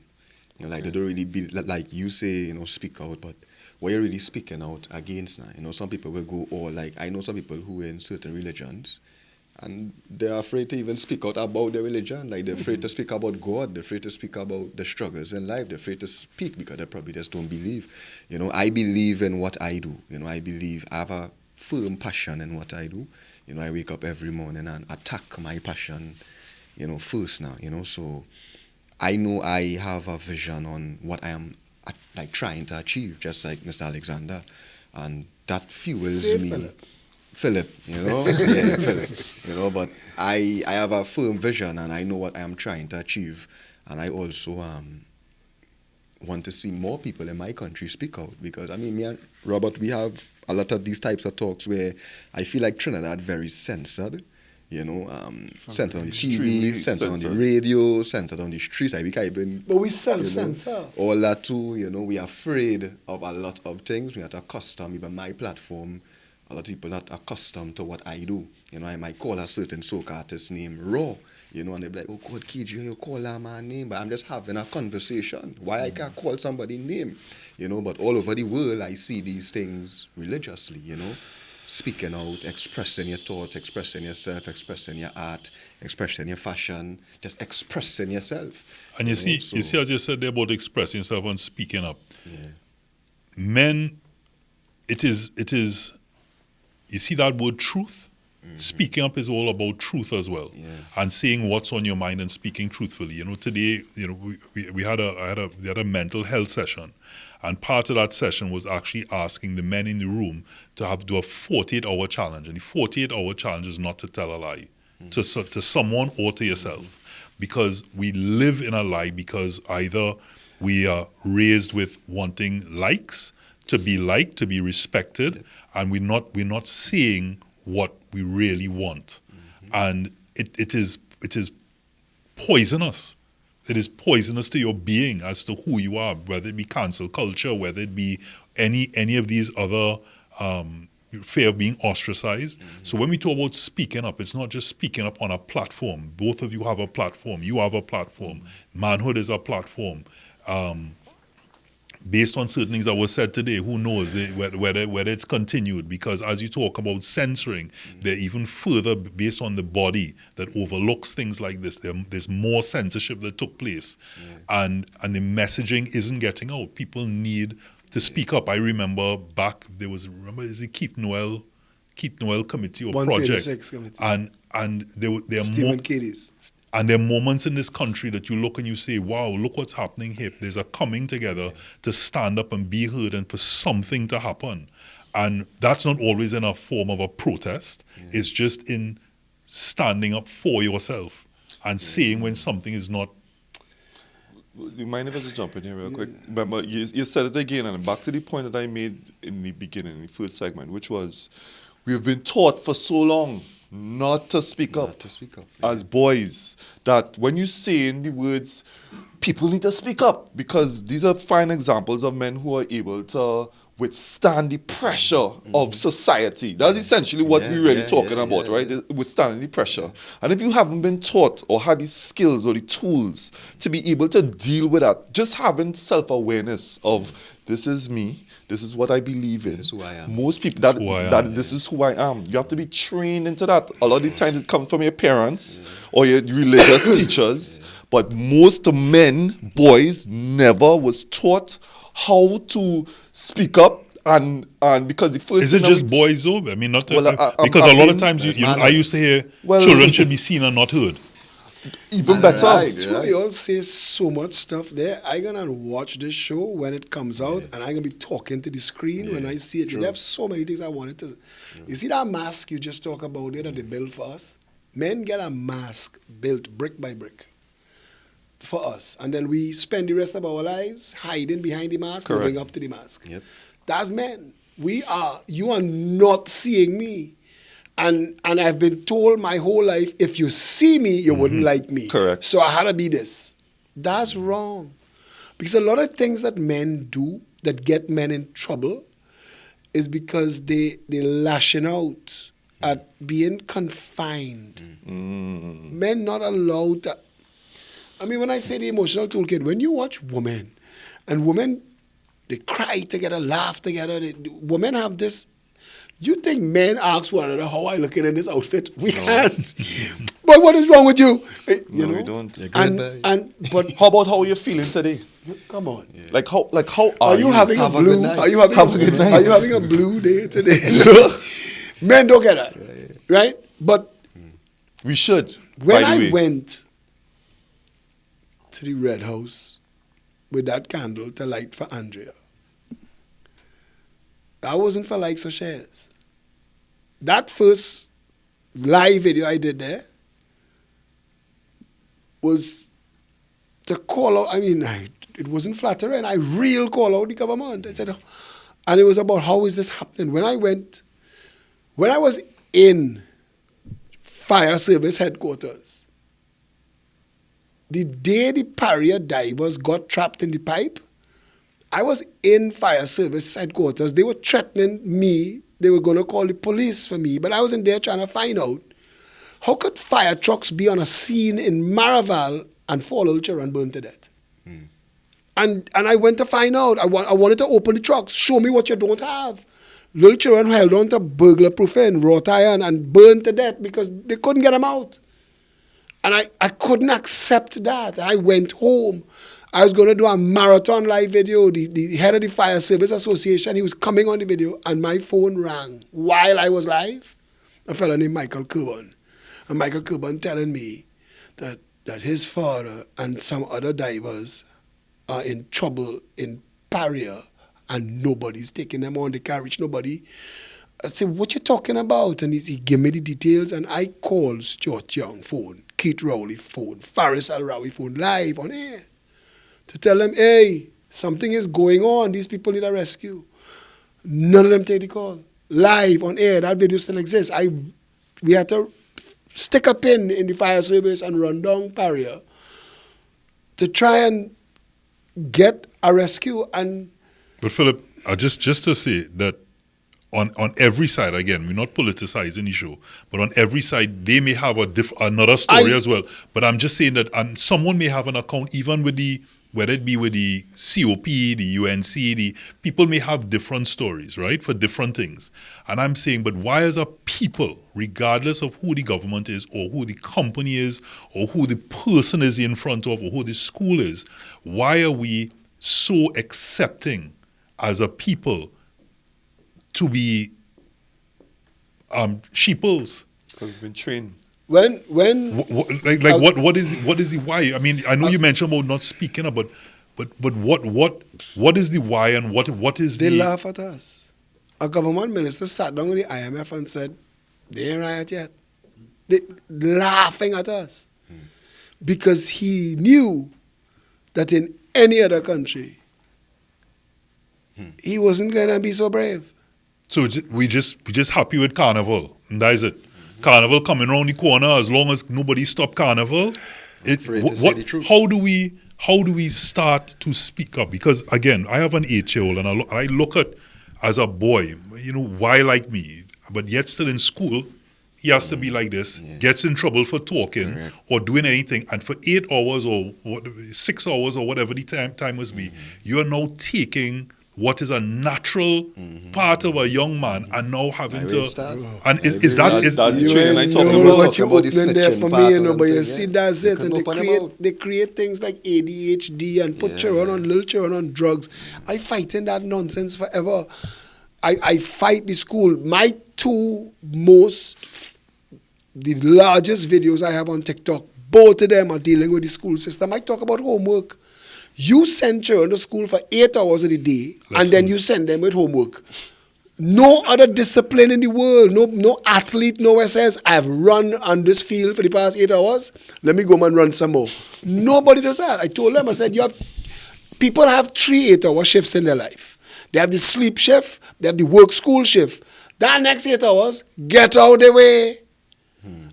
You know, like they don't really be like you say, you know, speak out, but what you're really speaking out against now. You know, some people will go, or like I know some people who are in certain religions, and they're afraid to even speak out about their religion. Like, they're afraid to speak about God. They're afraid to speak about the struggles in life. They're afraid to speak because they probably just don't believe. You know, I believe in what I do. You know, I have a firm passion in what I do. You know, I wake up every morning and attack my passion, you know, first now. You know, so I know I have a vision on what I am, like, trying to achieve, just like Mr. Alexander. And that fuels me. Phillip, you know, yeah, Phillip, you know, but I have a firm vision and I know what I am trying to achieve, and I also want to see more people in my country speak out, because I mean, me and Robert, we have a lot of these types of talks where I feel like Trinidad very censored, you know, centered on the TV, centered on the radio, centered on the streets. Like, we can't even, but we self-censor. You know, all that too, you know, we are afraid of a lot of things. We are accustomed, even my platform. A lot of people not accustomed to what I do. You know, I might call a certain soca artist name Raw, you know, and they'll be like, oh, God, KG, you call that man name, but I'm just having a conversation. Why I can't call somebody name? You know, but all over the world, I see these things religiously, you know, speaking out, expressing your thoughts, expressing yourself, expressing your art, expressing your fashion, just expressing yourself. And you see, as you said there about expressing yourself and speaking up. Yeah. Men, it is. You see that word truth? Mm-hmm. Speaking up is all about truth as well, and saying what's on your mind and speaking truthfully. You know, today, you know, we had a mental health session, and part of that session was actually asking the men in the room to do a 48-hour challenge, and the 48-hour challenge is not to tell a lie to someone or to yourself, because we live in a lie, because either we are raised with wanting likes, to be liked, to be respected, and we're not seeing what we really want. And it is poisonous. It is poisonous to your being as to who you are, whether it be cancel culture, whether it be any of these other fear of being ostracized. So when we talk about speaking up, it's not just speaking up on a platform. Both of you have a platform. You have a platform. Manhood is a platform. based on certain things that were said today, who knows whether it's continued? Because as you talk about censoring, they're even further based on the body that overlooks things like this. There's more censorship that took place, and the messaging isn't getting out. People need to speak up. I remember back is it Keith Noel committee or project, 136 committee. and there are Stephen more. Cadiz. And there are moments in this country that you look and you say, wow, look what's happening here. There's a coming together to stand up and be heard and for something to happen. And that's not always in a form of a protest. It's just in standing up for yourself and saying when something is not. You mind if I just jump in here real quick? Remember, you said it again, and back to the point that I made in the beginning, in the first segment, which was we have been taught for so long not to speak up as boys, that when you say in the words, people need to speak up, because these are fine examples of men who are able to withstand the pressure of society. That's essentially what we're really talking about, right? Withstanding the pressure. And if you haven't been taught or had the skills or the tools to be able to deal with that, just having self-awareness of this is me, this is what I believe in. This is who I am. Most people, this is who I am. You have to be trained into that. A lot of the times it comes from your parents or your religious teachers, but most men, boys, never was taught how to speak up, and because the first Is it thing just boys though? I mean, not to, because I a lot mean, of times I used to hear children should be seen and not heard. even better. So we all say so much stuff there. I'm gonna watch this show when it comes out, and I'm gonna be talking to the screen when I see it. They have so many things I wanted to. You see that mask you just talk about there that they build for us? Men get a mask built brick by brick for us, and then we spend the rest of our lives hiding behind the mask, living up to the mask. Yep. That's men. You are not seeing me. And I've been told my whole life, if you see me, you wouldn't like me. Correct. So I had to be this. That's wrong. Because a lot of things that men do that get men in trouble is because they're lashing out at being confined. Men not allowed to. I mean, when I say the emotional toolkit, when you watch women, and women, they cry together, laugh together, women have this. You think men ask one another, how I looking in this outfit? We can't. But what is wrong with you? You know? We don't. But How about how you're feeling today? come on. Like how Are you having a Have a blue? good night. Are you having Have a good night. Are you having a blue day today? Men don't get that, right? But we should. when by the I way. went to the Red House with that candle to light for Andrea, that wasn't for likes or shares. That first live video I did there was to call out. I mean, it wasn't flattering. I real call out the government. I said, and it was about how is this happening. When I was in fire service headquarters, the day the Parrier divers got trapped in the pipe, I was in fire service headquarters. They were threatening me. They were going to call the police for me, but I was in there trying to find out how could fire trucks be on a scene in Maraval and 4 little children burned to death. And I went to find out. I wanted to open the trucks. Show me what you don't have. Little children held on to burglar-proof in wrought iron and burned to death because they couldn't get them out. And I couldn't accept that. And I went home. I was going to do a marathon live video. The head of the Fire Service Association, he was coming on the video, and my phone rang while I was live. A fellow named Michael Kerban. And Michael Kerban telling me that his father and some other divers are in trouble in Parrier, and nobody's taking them on. They can't reach nobody. I said, what you talking about? And he gave me the details, and I called Stuart Young phone, Keith Rowley phone, Faris Al-Rawi phone, live on air, to tell them, hey, something is going on. These people need a rescue. None of them take the call. Live on air, that video still exists. We had to stick a pin in the fire service and run down Parrier to try and get a rescue. And But Philip, just to say that on every side, again, we're not politicizing the show, but on every side, they may have another story as well. But I'm just saying that, and someone may have an account even with the whether it be with the COP, the UNC, the people may have different stories, right, for different things. And I'm saying, but why as a people, regardless of who the government is or who the company is or who the person is in front of or who the school is, why are we so accepting as a people to be sheeples? Because we've been trained. When What is the why? I mean, I know you mentioned about not speaking about, but what is the why and what is they the laugh at us. A government minister sat down with the IMF and said, they ain't riot yet. They laughing at us. Because he knew that in any other country, he wasn't going to be so brave. So we just happy with Carnival, and that is it. Carnival coming around the corner. As long as nobody stop Carnival, Afraid to say the truth. how do we start to speak up? Because again, I have an 8-year-old, and I look at as a boy, why like me, but yet still in school, he has to be like this, gets in trouble for talking or doing anything, and for 8 hours or 6 hours or whatever the time must be, you are now taking what is a natural part of a young man and now having to. And is that That's the training I talk know about. what you About the opening there snitching for part me, of but them you thing, see yeah. that's You it, can and open them out. they create things like ADHD and put little children on drugs. I fighting that nonsense forever. I fight the school. My the largest videos I have on TikTok, both of them are dealing with the school system. I talk about homework. You send children to school for 8 hours of the day, and then you send them with homework. No other discipline in the world, no athlete nowhere says, I've run on this field for the past 8 hours, let me go and run some more. Nobody does that. I told them, I said, people have 3 8-hour shifts in their life. They have the sleep shift, they have the work school shift. That next 8 hours, get out of the way.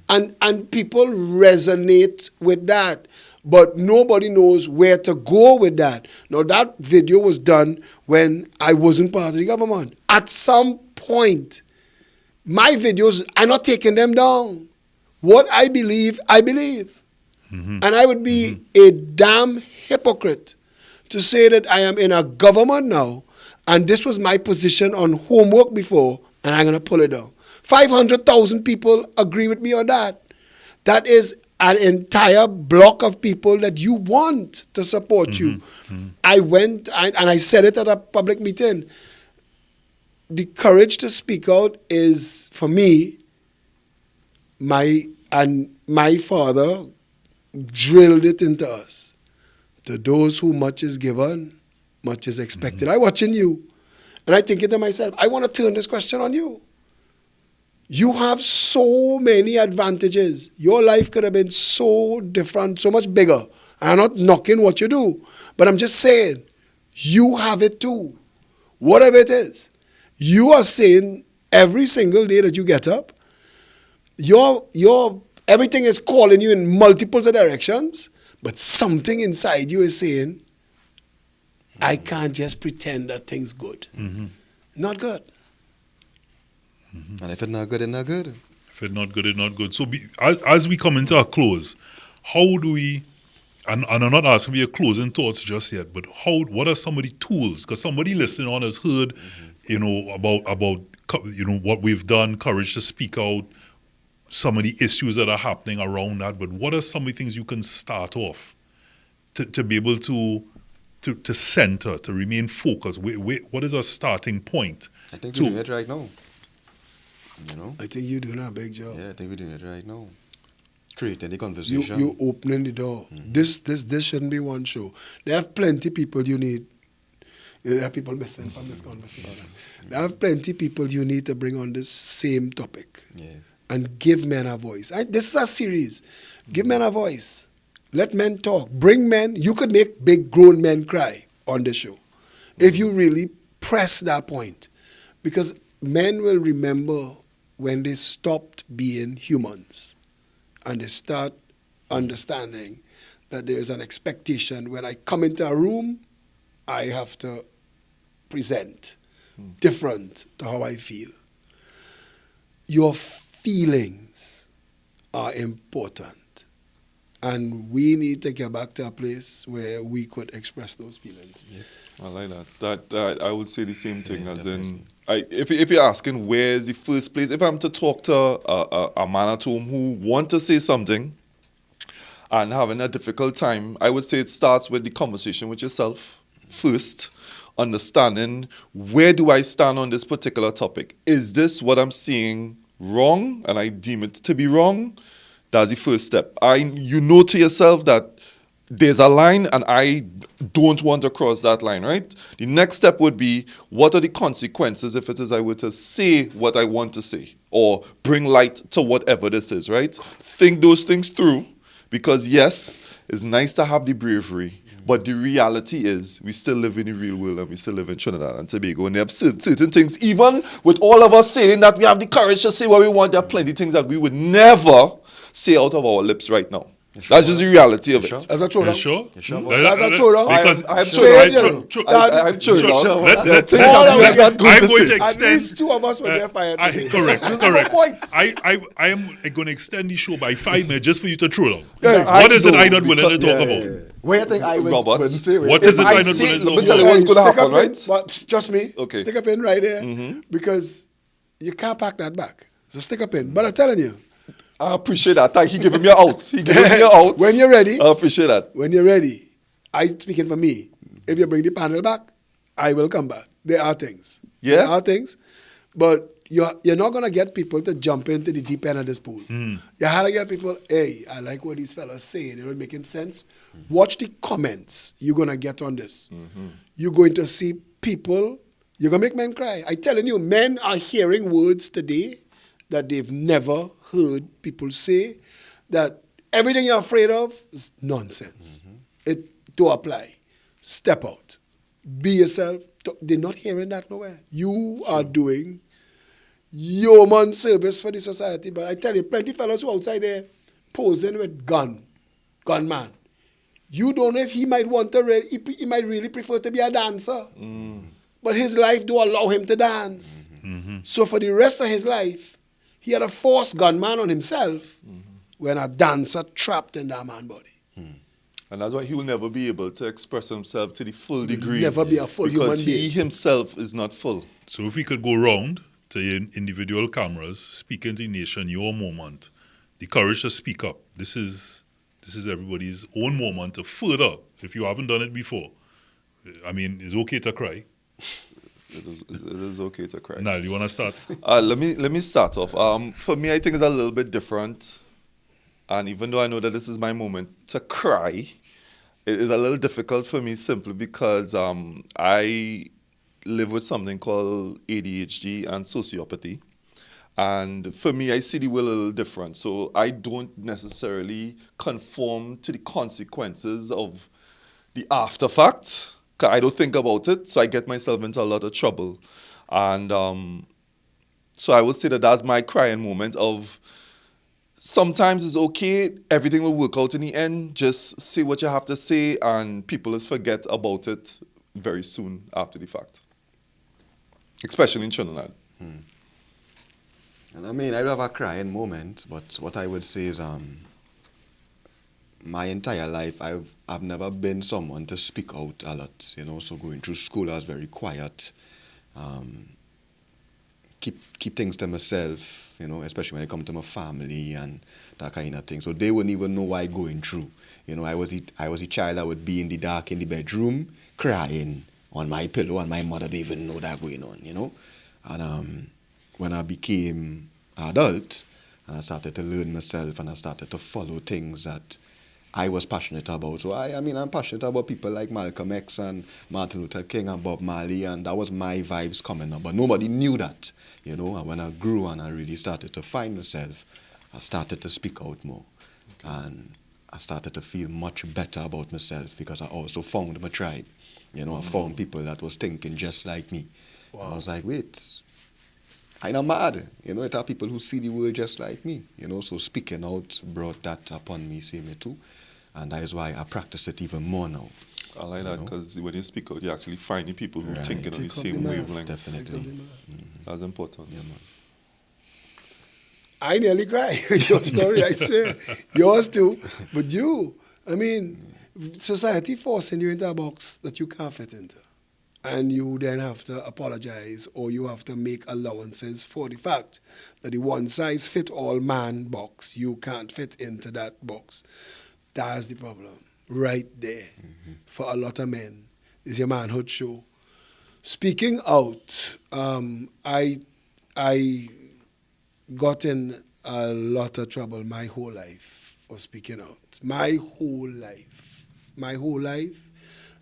And people resonate with that. But nobody knows where to go with that. Now, that video was done when I wasn't part of the government. At some point, my videos, I'm not taking them down. What I believe, I believe. And I would be a damn hypocrite to say that I am in a government now, and this was my position on homework before, and I'm going to pull it down. 500,000 people agree with me on that. That is an entire block of people that you want to support you. I went, and I said it at a public meeting. The courage to speak out is, for me, my father drilled it into us. To those who much is given, much is expected. I'm watching you, and I thinking to myself, I want to turn this question on you. You have so many advantages. Your life could have been so different, so much bigger. And I'm not knocking what you do, but I'm just saying, you have it too. Whatever it is. You are saying every single day that you get up, everything is calling you in multiple directions, but something inside you is saying, I can't just pretend that thing's good. Not good. And if it's not good, it's not good. If it's not good, it's not good. So as we come into a close, how do we, and I'm not asking for your closing thoughts just yet, but what are some of the tools? Because somebody listening on has heard, about what we've done, courage to speak out, some of the issues that are happening around that. But what are some of the things you can start off to be able to center, to remain focused? What is a starting point? I think we're doing it right now. I think you're doing a big job. Yeah, I think we're doing it right now. Creating the conversation. You opening the door. This shouldn't be one show. There have plenty people you need. There are people missing from this conversation. There have plenty people you need to bring on this same topic. And give men a voice. This is a series. Give men a voice. Let men talk. Bring men. You could make big grown men cry on the show if you really press that point. Because men will remember when they stopped being humans and they start understanding that there is an expectation. When I come into a room, I have to present different to how I feel. Your feelings are important. And we need to get back to a place where we could express those feelings. I like that. That I would say the same thing as in. If you're asking where's the first place, if I'm to talk to a man at home who want to say something and having a difficult time, I would say it starts with the conversation with yourself first, understanding where do I stand on this particular topic. Is this what I'm seeing wrong and I deem it to be wrong? That's the first step. You know to yourself that there's a line and I don't want to cross that line, right? The next step would be, what are the consequences if it is I were to say what I want to say or bring light to whatever this is, right? Think those things through, because yes, it's nice to have the bravery, but the reality is we still live in the real world and we still live in Trinidad and Tobago, and there are certain things, even with all of us saying that we have the courage to say what we want, there are plenty of things that we would never say out of our lips right now. That's just the reality of it. As a throwdown. You sure? As a throwdown. Because I'm sure. I'm going to At extend. least two of us will get fired today. Correct. That's my point. I am going to extend the show by 5 minutes just for you to throw down. Yeah, What is it I not willing to talk about? Where you think I Robert, would say? What is it I not say, willing to let me talk tell you about? what's going to Stick happen, up in, right? but just me. Okay. Stick up in right there because you can't pack that back. So stick up in. But I'm telling you, I appreciate that. Thank you. He giving me an out. He giving me an out. when you're ready, I appreciate that. I speaking for me. If you bring the panel back, I will come back. There are things. Yeah? There are things. But you're not going to get people to jump into the deep end of this pool. You have to get people, hey, I like what these fellas say. They're not making sense. Watch the comments you're going to get on this. You're going to see people, you're going to make men cry. I'm telling you, men are hearing words today that they've never heard people say, that everything you're afraid of is nonsense. It don't apply. Step out. Be yourself. They're not hearing that nowhere. You are doing yeoman service for the society. But I tell you, plenty of fellows who outside there posing with gunman. You don't know if he might want to, he might really prefer to be a dancer. But his life don't allow him to dance. So for the rest of his life, he had a forced gunman on himself when a dancer trapped in that man's body. And that's why he will never be able to express himself to the full degree. Never be a full because human he being. himself is not full. So if we could go round to individual cameras, speaking to the nation, your moment, the courage to speak up. This is everybody's own moment to further, if you haven't done it before. I mean, it's okay to cry. It is okay to cry. Niall, you want to start? Let me start off. For me, I think it's a little bit different. And even though I know that this is my moment to cry, it is a little difficult for me simply because I live with something called ADHD and sociopathy. And for me, I see the world a little different. So I don't necessarily conform to the consequences of the after fact. I don't think about it, so I get myself into a lot of trouble. And so I would say that that's my crying moment of sometimes it's okay, everything will work out in the end, just say what you have to say and people just forget about it very soon after the fact. Especially in Trinidad. And I mean, I don't have a crying moment, but what I would say is my entire life, I've never been someone to speak out a lot, you know. So going through school, I was very quiet, keep things to myself, you know, especially when it comes to my family and that kind of thing. So they wouldn't even know what I'm going through. You know, I was a child that would be in the dark in the bedroom crying on my pillow, and my mother didn't even know that going on, you know. And when I became adult, and I started to learn myself, and I started to follow things that I was passionate about. So I mean, I'm passionate about people like Malcolm X and Martin Luther King and Bob Marley, and that was my vibes coming up. But nobody knew that, you know. And when I grew and I really started to find myself, I started to speak out more. And I started to feel much better about myself because I also found my tribe. You know, I found people that was thinking just like me. Wow. And I was like, wait, I'm not mad. You know, it are people who see the world just like me. You know, so speaking out brought that upon me, see me too. And that is why I practice it even more now. I like that because when you speak out, you're actually finding people who are thinking on the same wavelength. Definitely. That's important. Yeah, man. I nearly cried. Your story, I swear. Yours too. But you, I mean, society forcing you into a box that you can't fit into. And you then have to apologize, or you have to make allowances for the fact that the one-size-fit-all man box, you can't fit into that box. That's the problem right there for a lot of men. It's your manhood show. Speaking out, I got in a lot of trouble my whole life for speaking out. My whole life.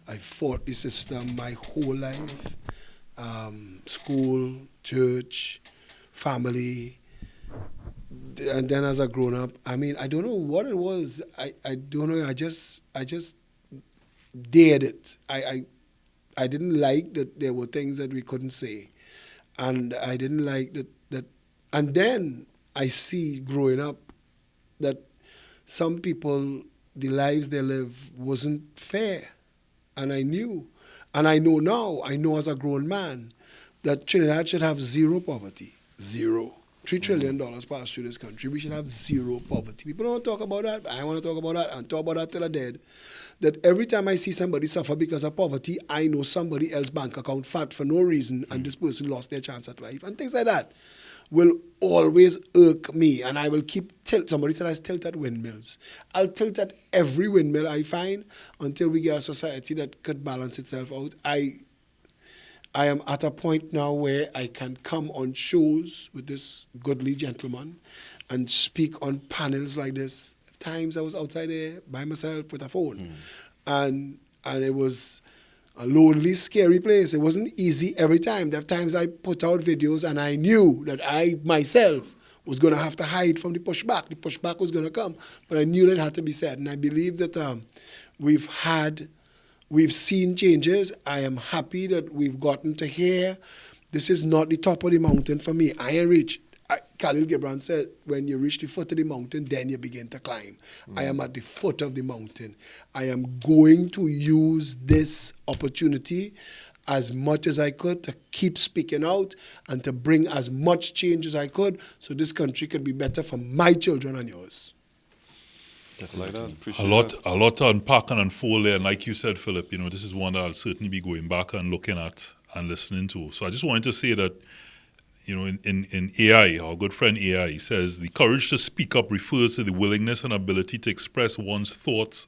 I fought the system my whole life. School, church, family. And then as I grown up, I mean, I don't know what it was. I don't know. I just dared it. I didn't like that there were things that we couldn't say. And I didn't like that. And then I see growing up that some people, the lives they live wasn't fair. And I knew, and I know now, I know as a grown man, that Trinidad should have zero poverty. Zero. $3 trillion passed through this country. We should have zero poverty. People don't talk about that. I want to talk about that and talk about that till I'm dead. That every time I see somebody suffer because of poverty, I know somebody else's bank account fat for no reason, and this person lost their chance at life. And things like that will always irk me, and I will keep somebody said I tilt at windmills. I'll tilt at every windmill I find until we get a society that could balance itself out. I am at a point now where I can come on shows with this goodly gentleman and speak on panels like this. Times I was outside there by myself with a phone, and it was a lonely, scary place. It wasn't easy every time. There are times I put out videos and I knew that I myself was going to have to hide from the pushback. The pushback was going to come, but I knew that it had to be said. And I believe that we've seen changes. I am happy that we've gotten to here. This is not the top of the mountain for me. I ain't reached. Khalil Gibran said, when you reach the foot of the mountain, then you begin to climb. I am at the foot of the mountain. I am going to use this opportunity as much as I could to keep speaking out and to bring as much change as I could so this country could be better for my children and yours. Like that. A Appreciate lot, that. a lot to unpack and unfold there. And like you said, Philip, this is one that I'll certainly be going back and looking at and listening to. So I just wanted to say that, in AI, our good friend AI says, the courage to speak up refers to the willingness and ability to express one's thoughts,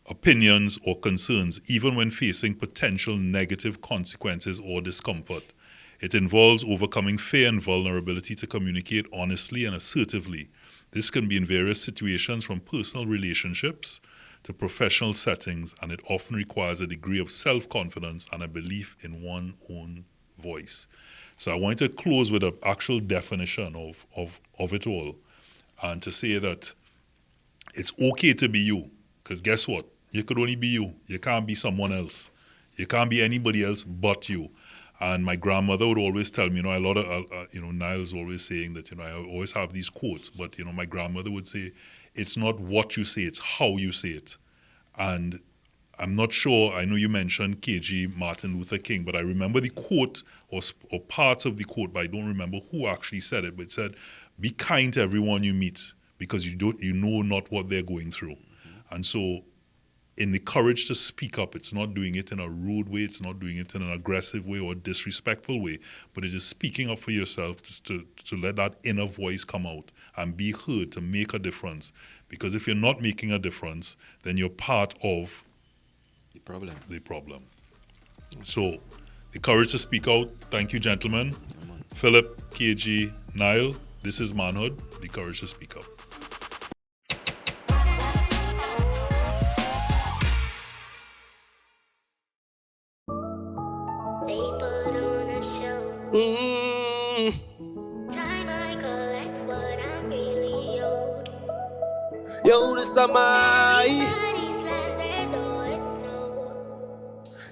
opinions, or concerns, even when facing potential negative consequences or discomfort. It involves overcoming fear and vulnerability to communicate honestly and assertively. This can be in various situations, from personal relationships to professional settings, and it often requires a degree of self-confidence and a belief in one's own voice. So I wanted to close with an actual definition of it all, and to say that it's okay to be you, because guess what? You could only be you. You can't be someone else. You can't be anybody else but you. And my grandmother would always tell me, a lot of, Niall's always saying that, I always have these quotes, but, my grandmother would say, it's not what you say, it's how you say it. And I'm not sure, I know you mentioned KG, Martin Luther King, but I remember the quote or parts of the quote, but I don't remember who actually said it, but it said, be kind to everyone you meet because you know not what they're going through. And so in the courage to speak up, it's not doing it in a rude way, it's not doing it in an aggressive way or disrespectful way, but it is speaking up for yourself to let that inner voice come out and be heard, to make a difference. Because if you're not making a difference, then you're part of the problem. So, the courage to speak out. Thank you, gentlemen. Philip, KG, Niall, this is manhood, the courage to speak up. Yo, this am I.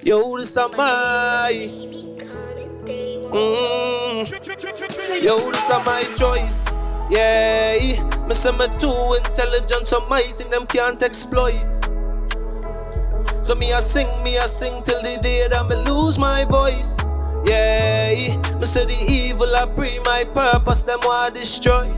Yo, this am I. Yo, this am my choice. Yeah, me say me too intelligent, so my thing them can't exploit. So me a sing till the day that me lose my voice. Yeah, me say the evil I pray, my purpose them want destroy.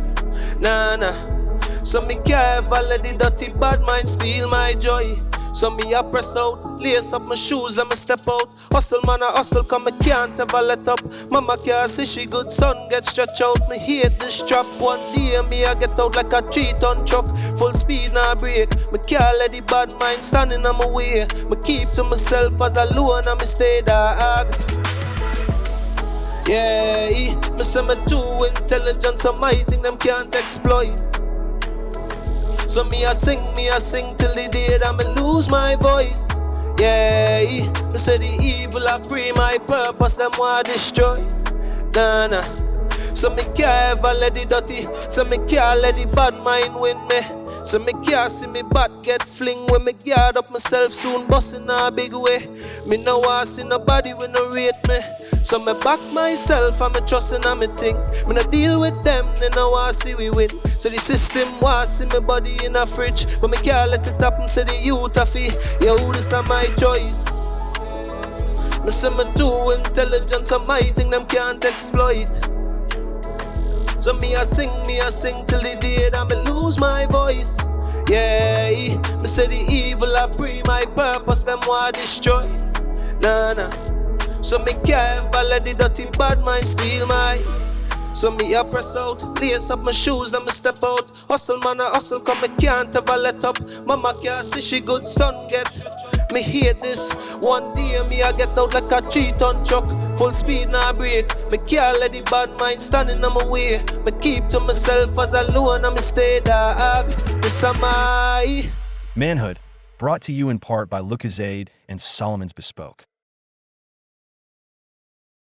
Nah, nah. So me can't ever let the dirty bad mind steal my joy. So me a press out, lace up my shoes, let me step out. Hustle man a hustle, come me can't ever let up. Mama can't see she good, son get stretched out. Me hate this trap, one day me a get out like a 3-ton truck. Full speed now break, me can't let the bad mind standing on my way. Me keep to myself as alone and me stay dog. Yeah, me say me too intelligent, so my thing them can't exploit. So me a sing till the day that me lose my voice. Yeah, me say the evil I pray my purpose them want destroy. Nah, nah. So me can't ever let the dirty, so me can't let the bad mind win me. So me can't see me bat get fling when me guard up myself soon bustin' a big way. Me no want see nobody when no rate me. So me back myself and me trustin' on me thing. Me no deal with them, they no want see we win. So the system want see me body in a fridge, but me can't let it happen. Say the youth a fee, yo this a my choice. Me say me too intelligent, so my thing them can't exploit. So me a sing till the day that me lose my voice. Yeah, me say the evil I pray my purpose them want destroy. Nah, nah. So me can't ever let the dirty bad mind steal my. So me a press out, lace up my shoes, then me step out. Hustle man a hustle, come me can't ever let up. Mama can't see she good, son get. Me hate this. One day me I get out like a 3-ton truck. Full speed now break. Me can't let the bad mind standing on my way. Me keep to myself as alone and me stay dog. This am I. Manhood, brought to you in part by Lucozade and Solomon's Bespoke.